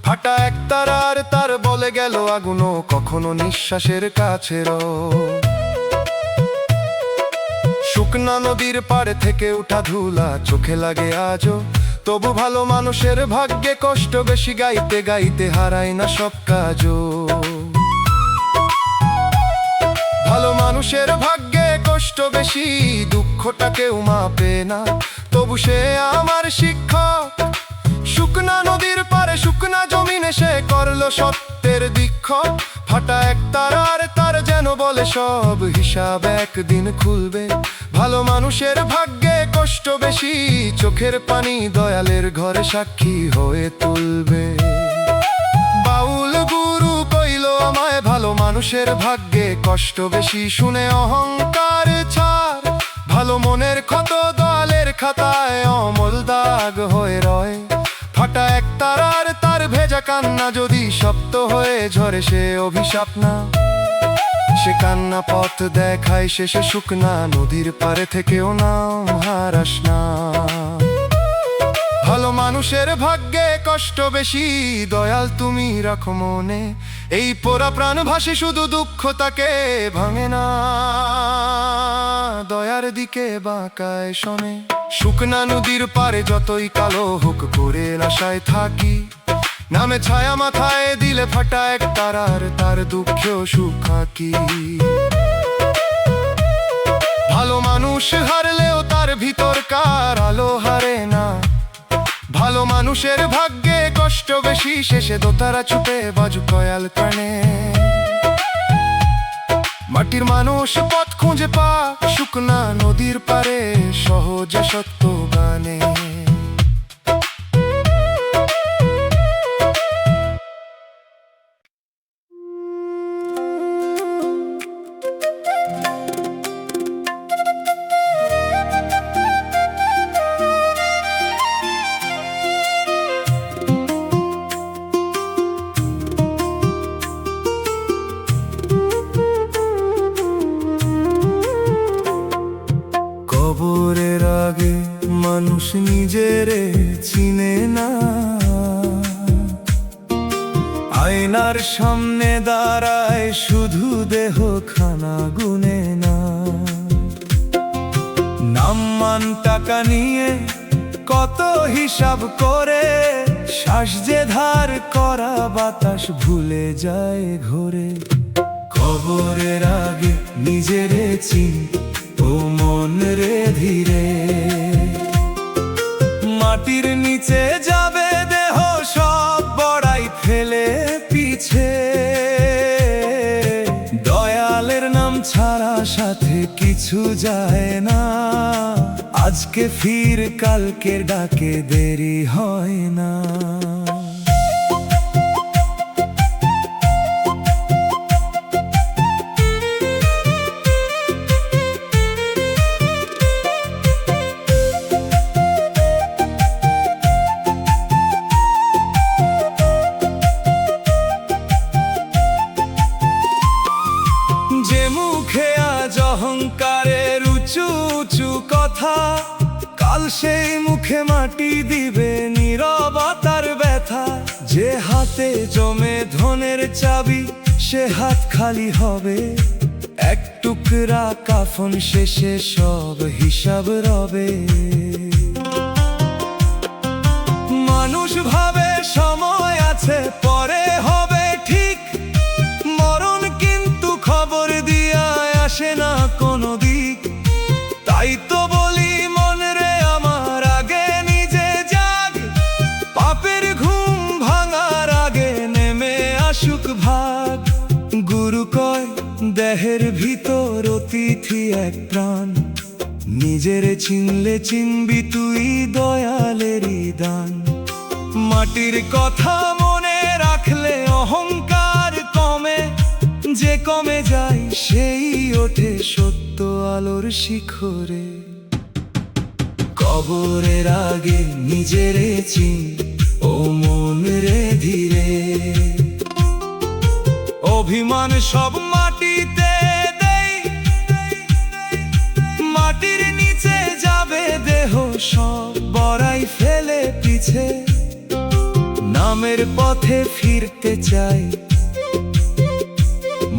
ফাটা এক তারার তার বলে গেল আগুনও কখনো নিঃশ্বাসের কাছেরও। শুকনা নদীর পাড়ে থেকে উঠা ধুলা চোখে লাগে আজও, তবু ভালো মানুষের ভাগ্যে কষ্ট বেশি, গাইতে গাইতে হারায় না সব কাজও। ভালো মানুষের ভাগ্যে কষ্ট বেশি, দুঃখটা কেউ মাপে না, তবু সে আমার শিক্ষক। শুকনা নদীর পারে শুকনা জমিনে সে করলো সত্যের দীক্ষক। ফাটা এক তারার তার যেন বলে সব হিসাব একদিন খুলবে। ভালো মানুষের ভাগ্যে কষ্ট বেশি, চোখের পানি দয়ালের ঘরে সাক্ষী হয়ে তুলবে। বাউল গুরু কইল আমায় ভালো মানুষের ভাগ্যে কষ্ট বেশি, শুনে অহংকার ছাড়। ভালো মনের ক্ষত দয়ালের খাতায় অমল দাগ হয়ে রয়। ফাটা এক তারার তার ভেজা কান্না যদি সপ্ত হয়ে ঝরে সে অভিশাপ না। সে কান্না পথ দেখায় শেষে শুকনা নদীর পারে থেকেও নাম হারাস না। ভালো মানুষের ভাগ্যে কষ্ট বেশি, দয়াল তুমি রাখো মনে। এই পোড়া প্রাণ ভাসে শুধু দুঃখ তাকে ভাঙে না, দয়ার দিকে বাঁকায় শোনে। শুকনা নদীর পারে যতই কালো হোক করে আশায় থাকি, নামে ছায়া মাথায় দিলে ফাটা এক তারার তার দুঃখেও সুখাকি। ভালো মানুষ হারলেও তার ভিতরকার আলো হারে না। ভালো মানুষের ভাগ্যে কষ্ট বেশি, শেষে দোতারা ছুটে বাজু কয়াল কানে। মাটির মানুষ পথ খুঁজে পা শুকনা নদীর পারে সহজে সত্য গানে। কবরের আগে মানুষ নিজেরে চিনে না, আয়নার সামনে দাঁড়ায় শুধু দেহ খানা গুনে না। নাম মান টাকা নিয়ে কত হিসাব করে, শ্বাস যে ধার করা বাতাস ভুলে যায় ঘোরে। কবরের আগে নিজেরে চিন ও মন রে ধীরে, মাটির নিচে যাবে দেহ সব বড়াই ফেলে পিছে। দয়ালের নাম ছাড়া সাথে কিছু যায় না, আজকে ফির কালকের ডাকে দেরি হয় না। অহংকারের উঁচু উঁচু কথা, কাল সেই মুখে মাটি দিবে নীরবতার ব্যথা। যে হাতে জমে ধনের চাবি সে হাত খালি হবে, এক টুকরা কাফন শেষে সব হিসাব রবে। মানুষ ভাবে সময় আছে পরে হবে ঠিক, মরণ কিন্তু খবর দিয়া আসে না কোনো দিক। তাই তো বলি মন রে আমার আগে নিজে জাগ, পাপের ঘুম ভাঙার আগে নেমে আসুক ভাগ। গুরু কয় দেহের ভিতর অতিথি এক প্রাণ, নিজের চিনলে চিনবি তুই দয়ালেরই দান। মাটির কথা মনে রাখলে অহংকার কমে, যে কমে যায় সেই ওঠে সত্য আলোর শিখরে। কবরের আগে নিজেরে চিন ও মন রে ধীরে। অভিমান সব মাটিতে দেই, মাটির নিচে যাবে দেহ সব বড়াই ফেলে পিছে। নামের পথে ফিরতে চাই,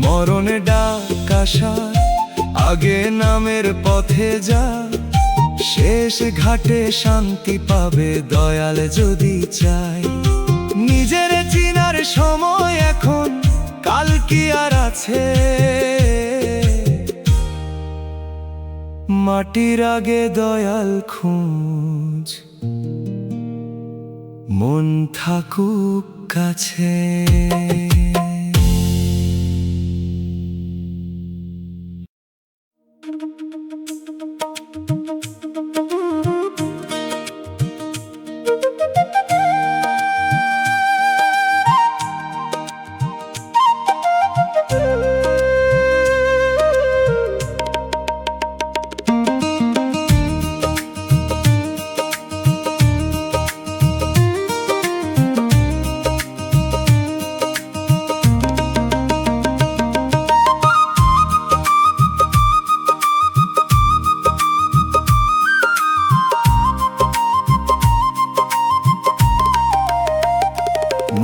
মরণে ডাক আসার আগে নামের পথে যা। শেষ ঘাটে শান্তি পাবে দয়াল যদি চাই। নিজের চিনার সময় এখন, কাল কি আর আছে? মাটির আগে দয়াল খুঁজ, মন থাকুক কাছে।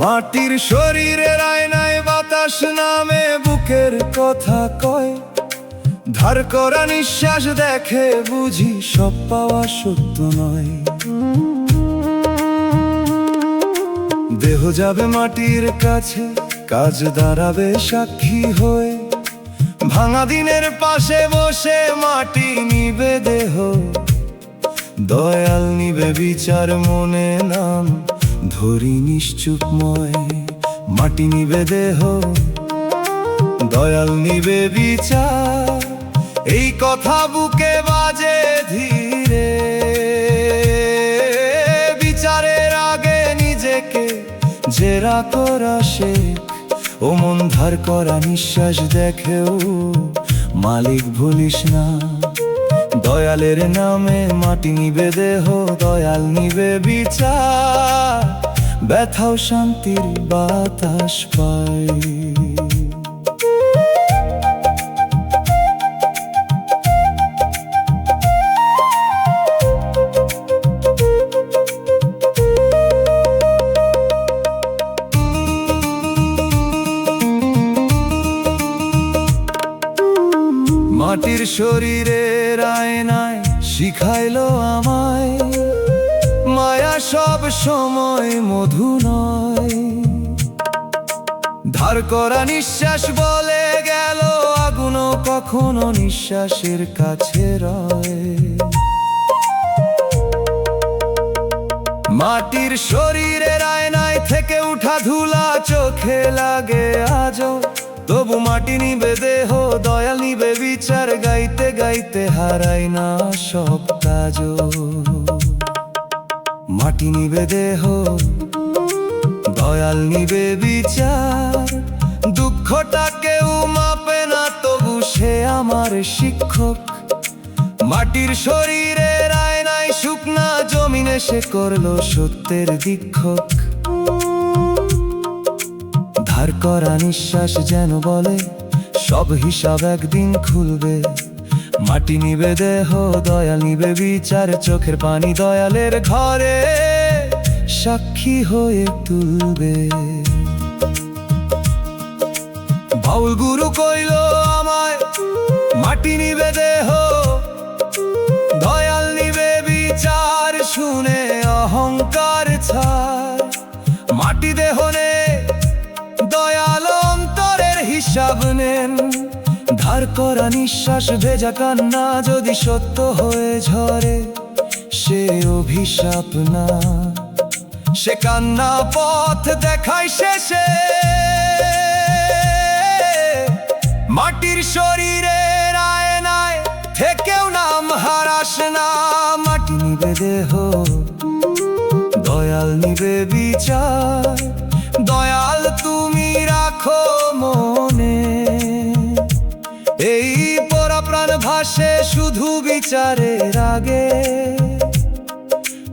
মাটির শরীরের আয়নায় বাতাস নামে বুকের কথা কয়। ধার করা নিঃশ্বাস দেখে বুঝি সব পাওয়া সত্য নয়। দেহ যাবে মাটির কাছে, কাজ দাঁড়াবে সাক্ষী হয়ে। ভাঙা দিনের পাশে বসে মাটি নিবে দেহ, দয়াল নিবে বিচার মনে নাম ধরি নিশ্চুপময়। মাটি নিবে দেহ, দয়াল নিবে বিচার, এই কথা বুকে বাজে ধীরে। বিচারের আগে নিজেকে জেরা করা শেখ, ও মন ধার করা নিঃশ্বাস দেখেও মালিক ভুলিস না। দয়ালের নামে মাটি নিবে দেহ, দয়াল নিবে বিচার, ব্যথাও শান্তির বাতাস পায়। মাটির শরীরের আয়নায় শিখাইলো আমায়, মায়া সব সময় মধু নয়। ধার করা নিঃশ্বাস বলে গেল আগুনও কখনো নিঃশ্বাসের কাছে রয়। মাটির শরীরের আয়নায় থেকে উঠা ধুলা চোখে লাগে আজও, তবু মাটি নিবে দেহ, দয়াল নিবে বিচার, গাইতে গাইতে হারাই না সব কাজ। মাটি নিবে দেহ, দয়াল নিবে বিচার, দুঃখটা কেউ মাপে না তবু সে আমার শিক্ষক। মাটির শরীরের আয়নায় শুকনা জমিনে সে করলো সত্যের দীক্ষক। ধার করা নিঃশ্বাস যেন বলে সব হিসাব একদিন খুলবে। মাটি নিবে দেহ, দয়াল নিবে বিচার, চোখের পানি দয়ালের ঘরে সাক্ষী হয়ে তুলবে। বাউল গুরু কইল আমায়, মাটি নিবে দেহ, দয়াল নিবে বিচার, শুনে অহংকার ছাড়। মাটি দেহ নে, দয়াল অন্তরের হিসাব নেন। ধার করা নিঃশ্বাস ভেজা কান্না যদি সত্য হয়ে ঝরে, সে অভিশাপ না, সে কান্না পথ দেখায় শেষে। মাটির শরীরের আয়নায় থেকেও নাম হারাস না। মাটি নিবে দেহ, দয়াল নিবে বিচার, দয়াল তুমি রাখো মনে। আসে শুধু বিচারের আগে,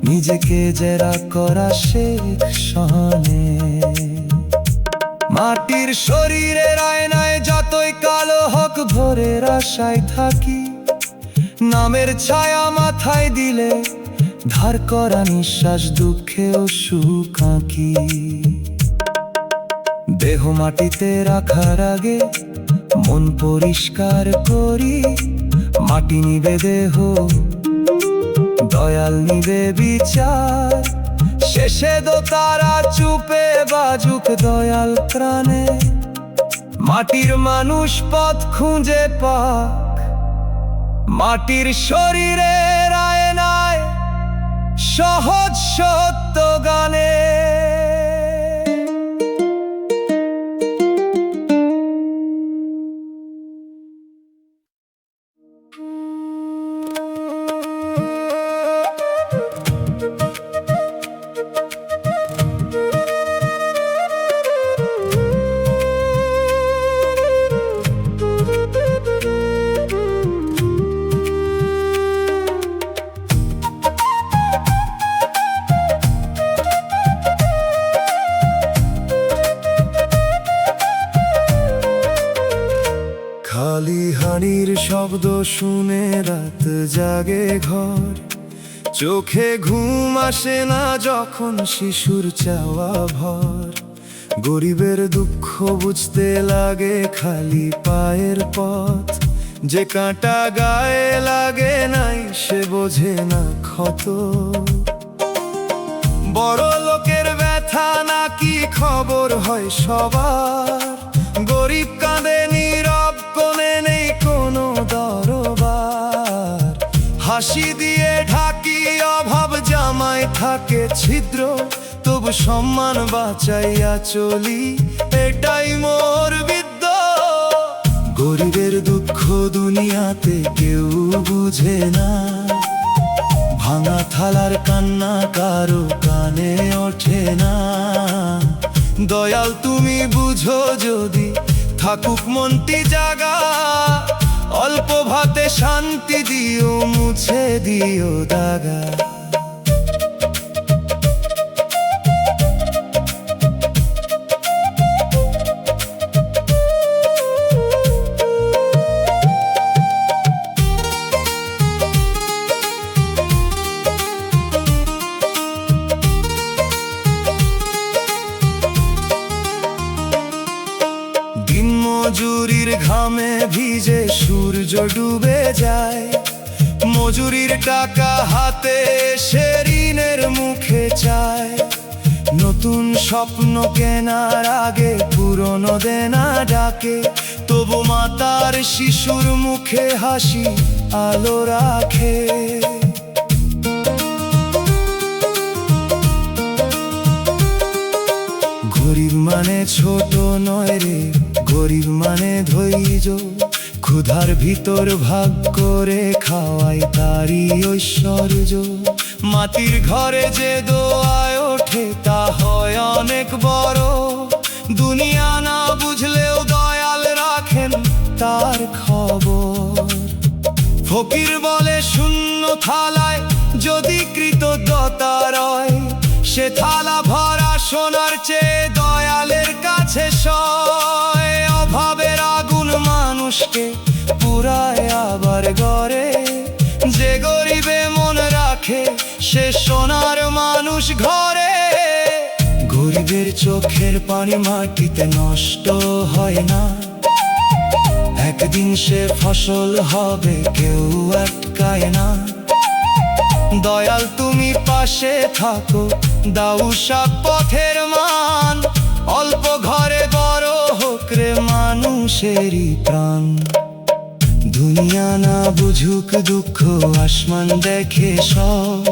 নিজেকে জেরা করা শেখ সহনে। মাটির শরীরের আয়নায় যতই কালো হোক ভোরের আশায় থাকি, নামের ছায়া মাথায় দিলে ধার করা নিঃশ্বাস দুঃখেও সুখ আঁকি। দেহ মাটিতে রাখার আগে মন পরিষ্কার করি, মাটি নিবে দেহ, দয়াল নিবে বিচার, শেষে দো তারা চুপে বাজুক দয়াল প্রাণে। মাটির মানুষ পথ খুঁজে পাক মাটির শরীরের আয়নায় সহজ সত্য গানে। খালি হাড়ির শব্দ শুনে রাত জাগে ঘর, চোখে ঘুম আসে না যখন শিশুর চাওয়া ভর। গরিবের দুঃখ বুঝতে লাগে খালি পায়ের পথ, যে কাঁটা গায়ে লাগে নাই সে বোঝে না ক্ষত। বড় লোকের ব্যথা নাকি খবর হয় সবার, গরিব কাঁদে নীরব কোণে নেই কোনো দরবার। হাসি দিয়ে ঢাকি অভাব জামায় থাকে ছিদ্র, তবু সম্মান বাঁচাইয়া চলি এটাই মোর বিদ্য। গরিবের দুঃখ দুনিয়াতে কেউ বুঝে না, ভাঙা থালার কান্না কারো কানে ওঠে না। দয়াল তুমি বুঝো যদি থাকুক মনটি জাগা, অল্প ভাতে শান্তি দিও মুছে দিও দাগা। মজুরির ঘামে ভিজে সূর্য ডুবে যায়, মজুরির টাকা হাতে এসে ঋণের মুখে চায়। নতুন স্বপ্ন কেনার আগে পুরনো দেনা ডাকে, তবু মাতার শিশুর মুখে হাসি আলো রাখে। গরিব মানে ছোট নয় রে, গরিব মানে ধৈর্য, ক্ষুধার ভিতর ভাগ করে খাওয়াই তারই ঐশ্বর্য। মাটির ঘরে যে দোয়ায় ওঠে তা হয় অনেক বড়, দুনিয়া না বুঝলেও দয়াল রাখেন তার খবর। ফকির বলে শূন্য থালায় যদি কৃতজ্ঞতা রয়, সে থালা ভরা সোনার চেয়ে দয়ালের কাছে সয়। অভাবের আগুন মানুষকে পুরায় আবার গড়ে, যে গরিবে মন রাখে সে সোনার মানুষ ঘরে। গরিবের চোখের পানি মাটিতে নষ্ট হয় না, একদিন সে ফসল হবে কেউ আটকায় না। দয়াল তুমি পাশে থাকো দাও সব পথের মান, অল্প ঘরে বড় হোক রে মানুষেরই প্রাণ। দুনিয়া না বুঝুক দুঃখ আসমান দেখে সব,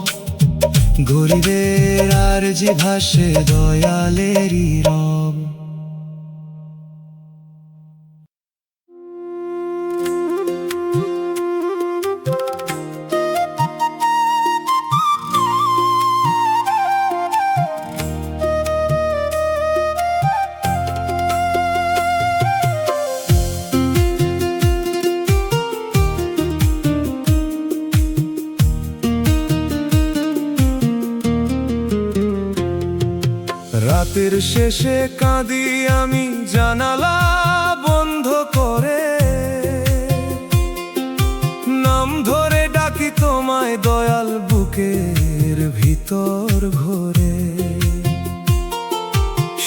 গরিবের আর যে ভাসে দয়ালেরই রব। রাতের শেষে কাঁদি আমি জানালা বন্ধ করে, নাম ধরে ডাকি তোমায় দয়াল বুকের ভিতর ঘরে।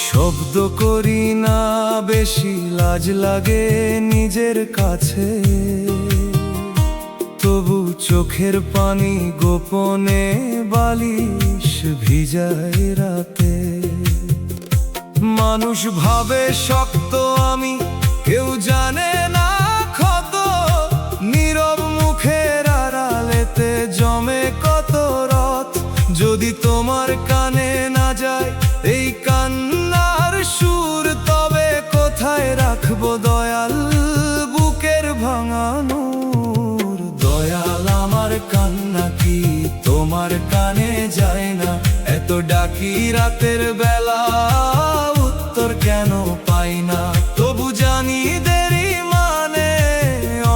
শব্দ করি না বেশি, লাজ লাগে নিজের কাছে, তবু চোখের পানি গোপনে বালিশ ভিজায় রাতে। মানুষ ভাবে শক্ত আমি, কেউ জানে না ক্ষত, নীরব মুখের আড়ালেতে জমে কত রত। যদি তোমার কানে না যায় এই কান্নার সুর, তবে কোথায় রাখবো দয়াল বুকের ভাঙানোর। দয়াল আমার কান্না কি তোমার কানে যায় না? এত ডাকি রাতের বেলা, উত্তর কেন পাই না? তবু জানি দেরি মানে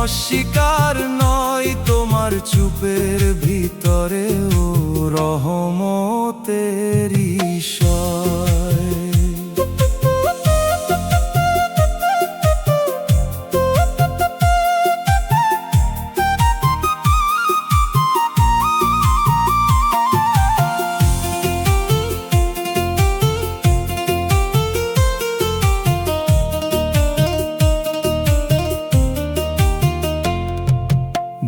অস্বীকার নয়, তোমার চুপের ভিতরেও রহমতের ঈশ্বর।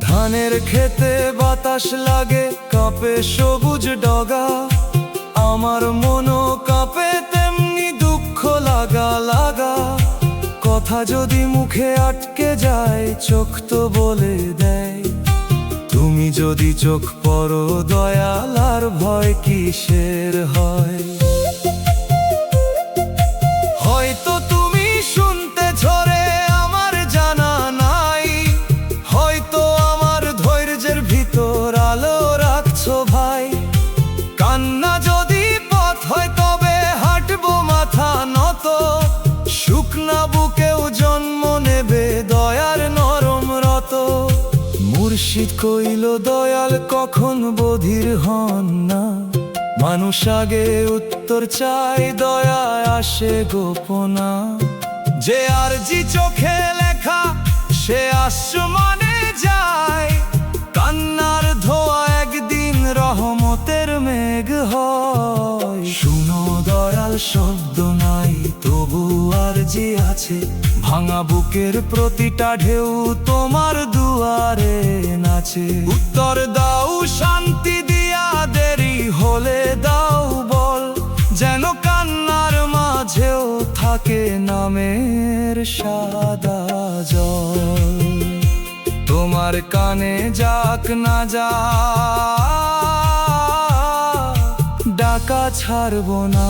ধানের খেতে বাতাস লাগে, কাঁপে সবুজ ডগা, আমার মনও কাঁপে তেমনি দুঃখ লাগা লাগা। কথা যদি মুখে আটকে যায়, চোখ তো বলে দেয়। তুমি যদি চোখ পড়ো দয়াল, আর ভয় কিসের হয়? হয়তো তুমি শুনতে ঝরে আমার জানা নাই, হয়তো আমার ধৈর্যের ভিতর আলো রাখছো ভাই। কান্না যদি পথ হয় তবে হাঁটবো মাথা নত, শুকনা বুকেও জন্ম নেবে দয়ার নরম রত। মুর্শিদ কইল দয়াল কখন বধির হন না, মানুষ আগে উত্তর চাই, দয়া আসে গোপনা। যে আরজি চোখে লেখা সে আসমানে যায়, কান্নার ধোয়া একদিন রহমতের মেঘ হয়। শুনো দয়াল শব্দ নাই, তবু আরজি আছে, ভাঙা বুকের প্রতিটা ঢেউ তোমার দুয়ারে নাচে। উত্তর দাও শান্তি দিয়া, দেরি হলে দাও বল, যেন কান্নার মাঝেও থাকে নামের সাদা জল। তোমার কানে যাক না যা, ডাকা ছাড়বো না,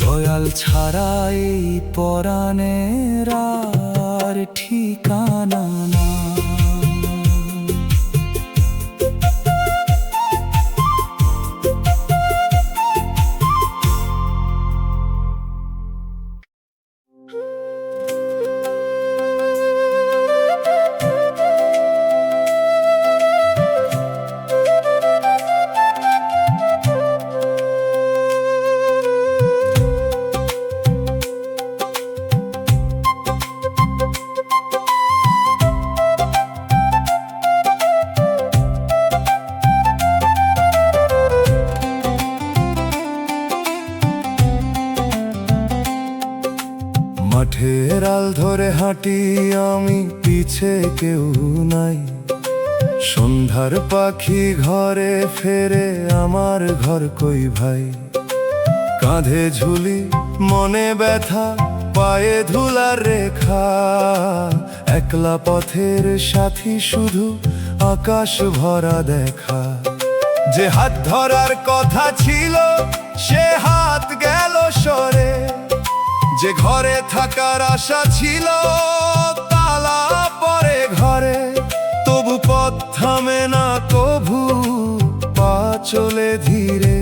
দয়াল ছাড়া এই পরাণের আর ঠিকানা না। মাঠের আল ধরে হাঁটি আমি, পিছে কেউ নাই। সন্ধ্যার পাখি ঘরে ফেরে, আমার ঘর কই ভাই? কাঁধে ঝুলি মনে ব্যথা, পায়ে ধুলার রেখা, একলা পথের সাথী শুধু আকাশ ভরা দেখা। যে হাত ধরার কথা ছিল সে হাত গেল সরে, যে ঘরে থাকার আশা ছিল তালা পড়ে ঘরে। তবু পথ থামে না কভু, পা চলে ধীরে,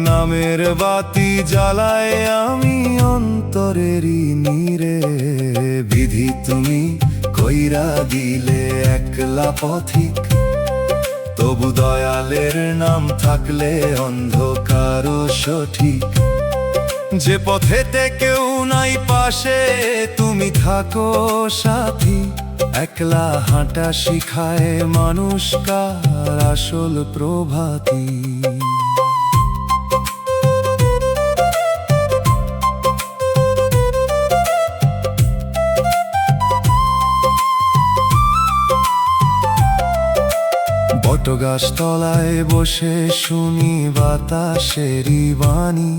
নামের বাতি জ্বালায় আমি অন্তরেরই নীরে। বিধি তুমি কইরা দিলে একলা পথিক, তবু দয়ালের নাম থাকলে অন্ধকারও সঠিক। যে পথেতে কেউ নাই পাশে তুমি থাকো সাথী, একলা হাঁটা শিখায় মানুষ কার আসল প্রভাতী। বটগাছ তলায় বসে শুনি বাতাসেরই বাণী,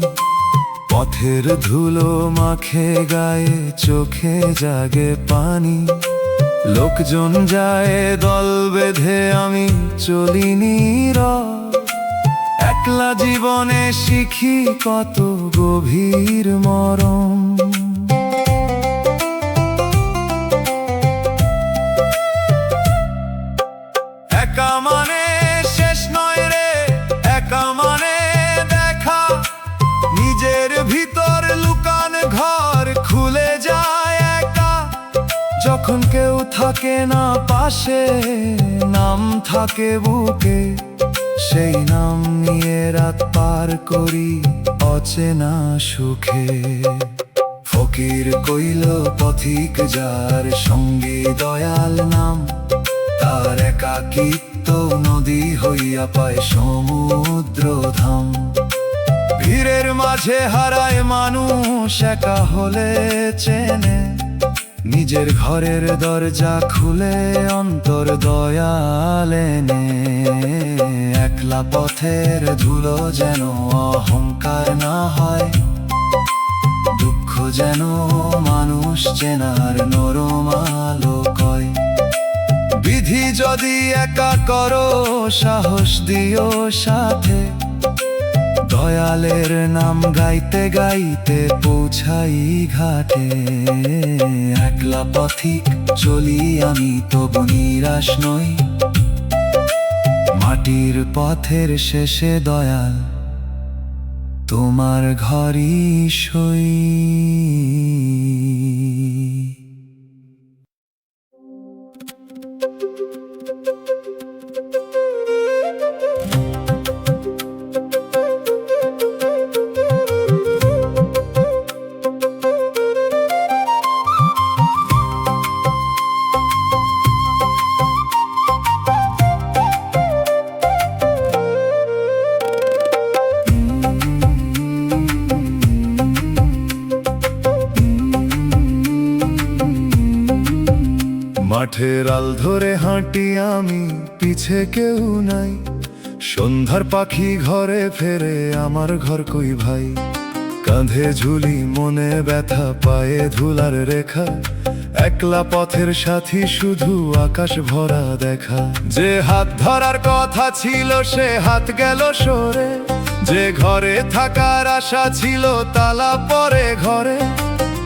পথের ধুলো মাখে গায়ে চোখে জাগে পানি। লোকজন যায় দল বেঁধে আমি চলি নীরব, একলা জীবনে শিখি কত গভীর মরম। একা মানে শেষ নয় রে, একা মানে দেখা, নিজের ভিতর লুকান ঘর খুলে যায় একা। যখন কেউ থাকে না পাশে, নাম থাকে বুকে, সেই নাম নিয়ে রাত পার করি অচেনা সুখে। ফকির কইল পথিক যার সঙ্গে দয়াল নাম, তার একাকিত্ব নদী হইয়া পায় সমুদ্র ধাম। ভিড়ের মাঝে হারায় মানুষ, একা হলে চেনে নিজের ঘরের দরজা খুলে অন্তর দয়াল এনে। একলা পথের ধুলো যেন অহংকার না হয়, দুঃখ যেন মানুষ চেনার নরম আলো কয়। বিধি যদি একা করো সাহস দিও সাথে, দয়ালের নাম গাইতে গাইতে পৌঁছাই ঘাটে। একলা পথিক চলি আমি তবু নিরাশ নই, মাটির পথের শেষে দয়াল তোমার ঘরই সই। মাঠের আল ধরে হাঁটি আমি, পিছে কেউ নাই, সন্ধ্যার পাখি ঘরে ফেরে আমার ঘর কই ভাই। কাঁধে ঝুলি মনে ব্যথা, পায়ে ধুলার রেখা, একলা পথের সাথী শুধু আকাশ ভরা দেখা। যে হাত ধরার কথা ছিল সে হাত গেল সরে, যে ঘরে থাকার আশা ছিল তালা পরে ঘরে।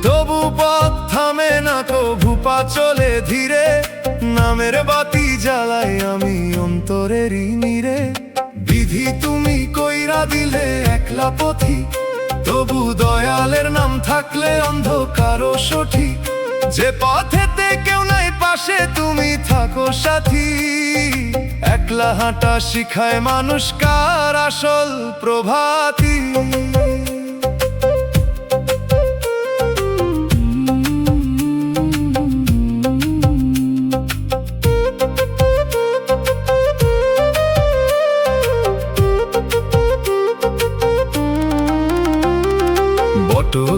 তবু পথ থামে না, তবু পা চলে ধীরে, নামের বাতি জ্বালাই আমি অন্তরেরই নীরে। বিধি তুমি কইরা দিলে একলা পথিক, তবু দয়ালের নাম থাকলে অন্ধকারও সঠিক। যে পথেতে কেউ নাই পাশে তুমি থাকো সাথী, একলা হাঁটা শিখায় মানুষ কার আসল প্রভাতী।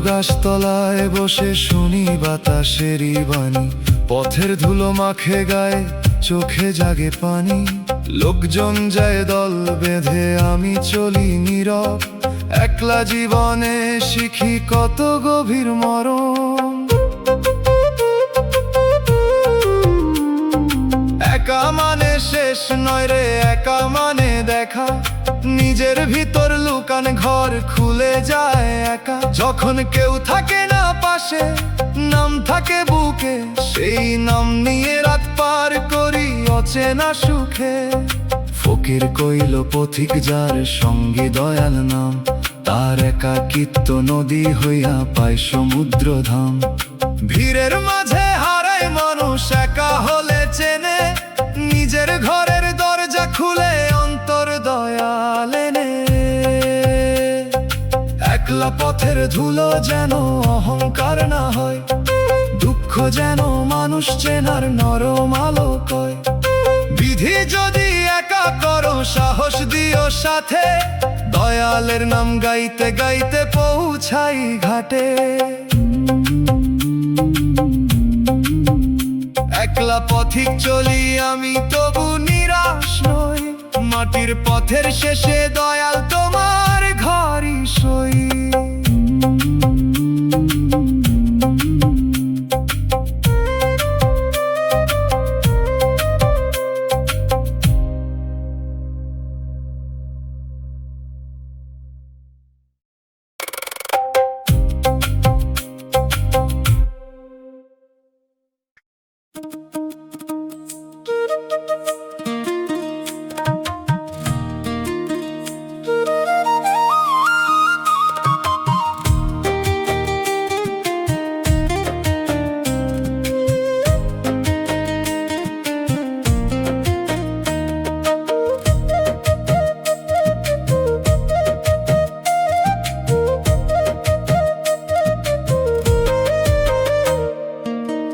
গাছতলায় বসে শুনি বাতাসেরই বাণী, পথের ধুলো মাখে গায়ে চোখে জাগে পানি। লোকজন যায় দল বেঁধে আমি চলি নীরব, একলা জীবনে শিখি কত গভীর মরম। একা মানে শেষ নয় রে, একা মানে দেখা, নিজের ভিতর লুকান ঘর খুলে যায় একা। যখন কেউ থাকে না পাশে, নাম থাকে বুকে, সেই নাম নিয়ে রাত পার করি অচেনা সুখে। ফকির কইল পথিক যার সঙ্গে দয়াল নাম, তার একাকিত্ব নদী হইয়া পায় সমুদ্র ধাম। ভিড়ের মাঝে হারায় মানুষ, একা হলে চেনে নিজের ঘরের দরজা খুলে পথের ধুলো যেন অহংকার না হয়, দুঃখ যেন মানুষ চেনার নরম আলো কয়। বিধি যদি একা করো সাহস দিও সাথে, দয়ালের নাম গাইতে গাইতে পৌঁছাই ঘাটে। একলা পথিক চলি আমি তবু নিরাশ নই, মাটির পথের শেষে দয়াল তোমার ঘরই সই।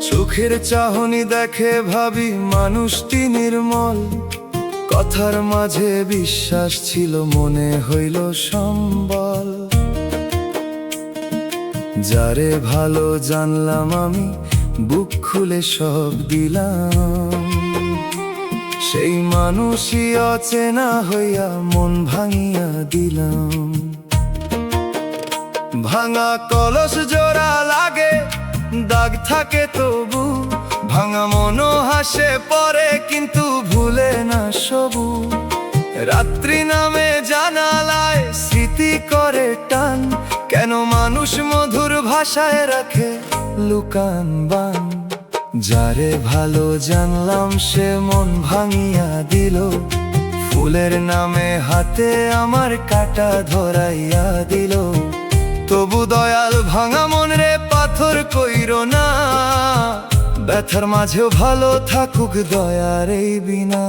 চোখের চাহনি দেখে ভাবি মানুষটি নির্মল, কথার মাঝে বিশ্বাস ছিল মনে হইল সম্বল। যারে ভালো জানলাম আমি বুক খুলে সব দিলাম, সেই মানুষই অচেনা হইয়া মন ভাঙিয়া দিলাম। ভাঙা কলস জোড়া লাগে দাগ থাকে তবু, ভাঙা মনও হাসে পরে কিন্তু ভুলে না সবু। রাত্রি নামে জানালায় স্মৃতি করে টান, কেন মানুষ মধুর ভাষায় রাখে লুকান বান। যারে ভালো জানলাম সে মন ভাঙিয়া দিল, ফুলের নামে হাতে আমার কাটা ধরাইয়া দিল। তবু দয়াল ভাঙা মন রে পাথর কইরো না, ব্যথার মাঝেও ভালো থাকুক দয়ার এই বিনা।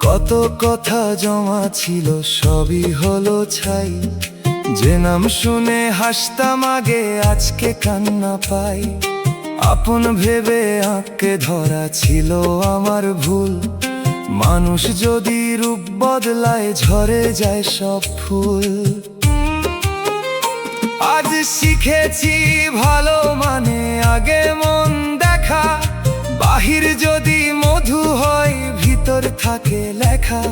কত কথা জমা ছিল সবই হলো ছাই, যে নাম শুনে হাসতাম আগে আজকে কান্না পাই। আপন ভেবে আঁকে ধরা ছিল আমার ভুল, মানুষ যদি রূপ বদলায় ঝরে যায় সব ফুল। আজ শিখেছি ভালো মানে আগে মন দেখা, বাহির যদি মধু হয় ভিতর থাকে লেখা।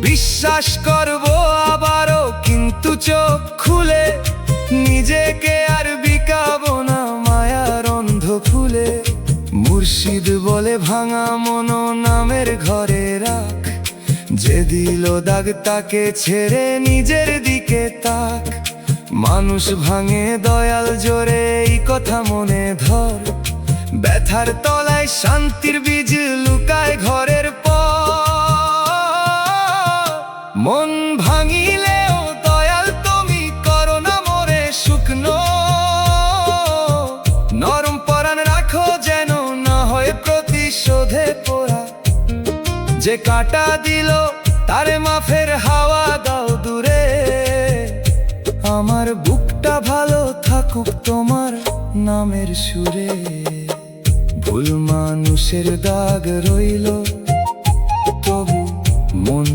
বিশ্বাস করব আবারও কিন্তু চোখ খুলে, নিজেকে আর বিকাবো না মায়ার অন্ধ ফুলে। মুর্শিদ বলে ভাঙা মন নামের ঘরে রাখ, যে দিল দাগ তাকে ছেড়ে নিজের দিকে তাক। মানুষ ভাঙে দয়াল জোরে এই কথা মনে ধর, ব্যথার তলায় শান্তির বীজ লুকায় ঘরের পর। মন ভাঙিলেও দয়াল তুমি করো না মোরে শুকনো, নরম পরাণ রাখো যেন না হয় প্রতিশোধে পোড়া। যে কাটা দিল তারে মাফের হাওয়া দাও দূরে, আমার বুকটা ভালো থাকুক তোমার নামের সুরে। ভুল মানুষের দাগ রইল তবু মন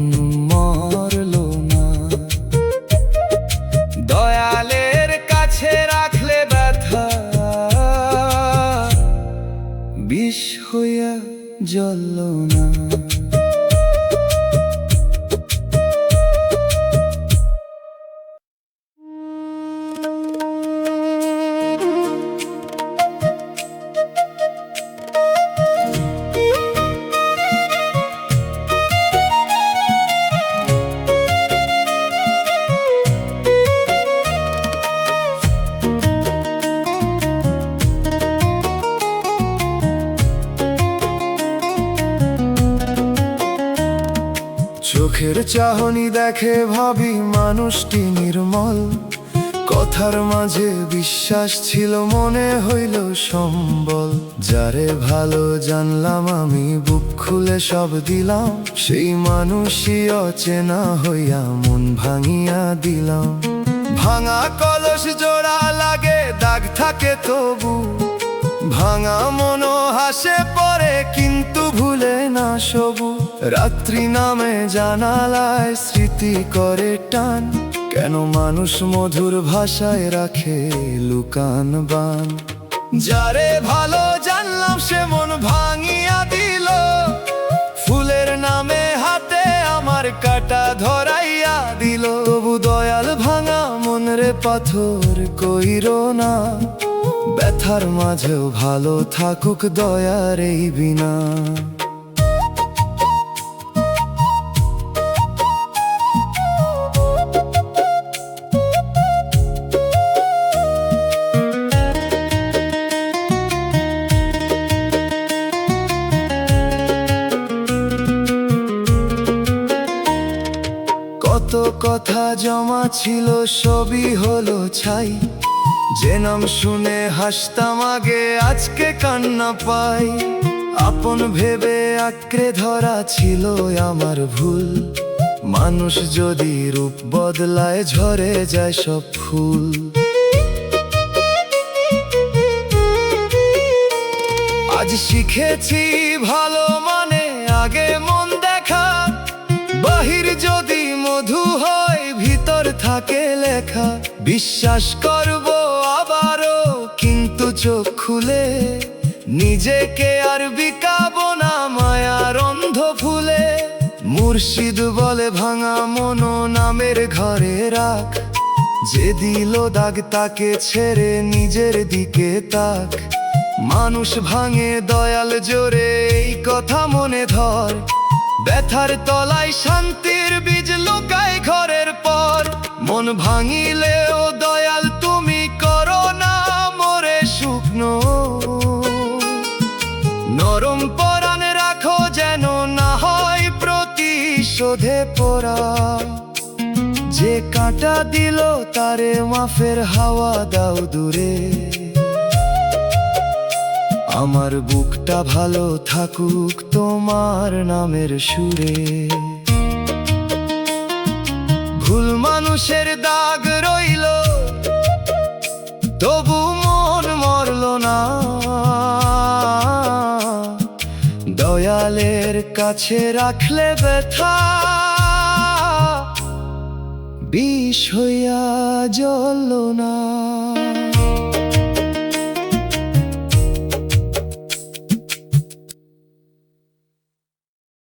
মরল না, দয়ালের কাছে রাখলে ব্যথা বিষ হইয়া জ্বলল না। চাহনি দেখে ভাবি মানুষটি নির্মল, কথার মাঝে বিশ্বাস ছিল মনে হইল সম্বল। যারে ভালো জানলাম আমি বুক খুলে সব দিলাম, সেই মানুষই অচেনা হইয়া মন ভাঙিয়া দিলাম। ভাঙা কলস জোড়া লাগে দাগ থাকে তবু, ভাঙা মনো হাসে পরে কিন্তু ভুলে না সবু। রাত্রি নামে জানালায় স্মৃতি করে টান, কেন মানুষ মধুর ভাষায় রাখে লুকান বান। যারে ভালো জানলাম সে মন ভাঙিয়া দিল, ফুলের নামে হাতে আমার কাটা ধরাইয়া দিল। তবু দয়াল ভাঙা মন রে পাথর কইরো না, ব্যথার মাঝেও ভালো থাকুক দয়ার এই বিনা। কত কথা জমা ছিল সবই হলো ছাই, যে নাম শুনে হাসতাম আগে আজকে কান্না পাই। আপন ভেবে আঁকড়ে ধরা ছিল আমার ভুল, মানুষ যদি রূপ বদলায় ঝরে যায় সব ফুল। আজ শিখেছি ভালো মানে আগে মন দেখা, বাহির যদি মধু হয় ভিতর থাকে লেখা। বিশ্বাস করব আবারও কিন্তু চোখ খুলে, নিজেকে আর বিকাবো না মায়ার অন্ধ ফুলে। মুর্শিদ বলে ভাঙা মনো নামের ঘরে রাখ, যে দিল দাগ তাকে ছেড়ে নিজের দিকে তাক। মানুষ ভাঙে দয়াল জোরে এই কথা মনে ধর, ব্যথার তলায় শান্তির বীজ লুকায় ঘরের পর। মন ভাঙিলেও দয়াল তুমি করো না মরে শুকনো, নরম পরাণ রাখো যেন না হয় প্রতিশোধে পড়া। যে কাঁটা দিল তারে মাফের হাওয়া দাও দূরে, আমার বুকটা ভালো থাকুক তোমার নামের সুরে। ভুল মানুষের দাগ রইল তবু মন মরল না, দয়ালের কাছে রাখলে ব্যথা বিষ হইয়া জ্বলল না।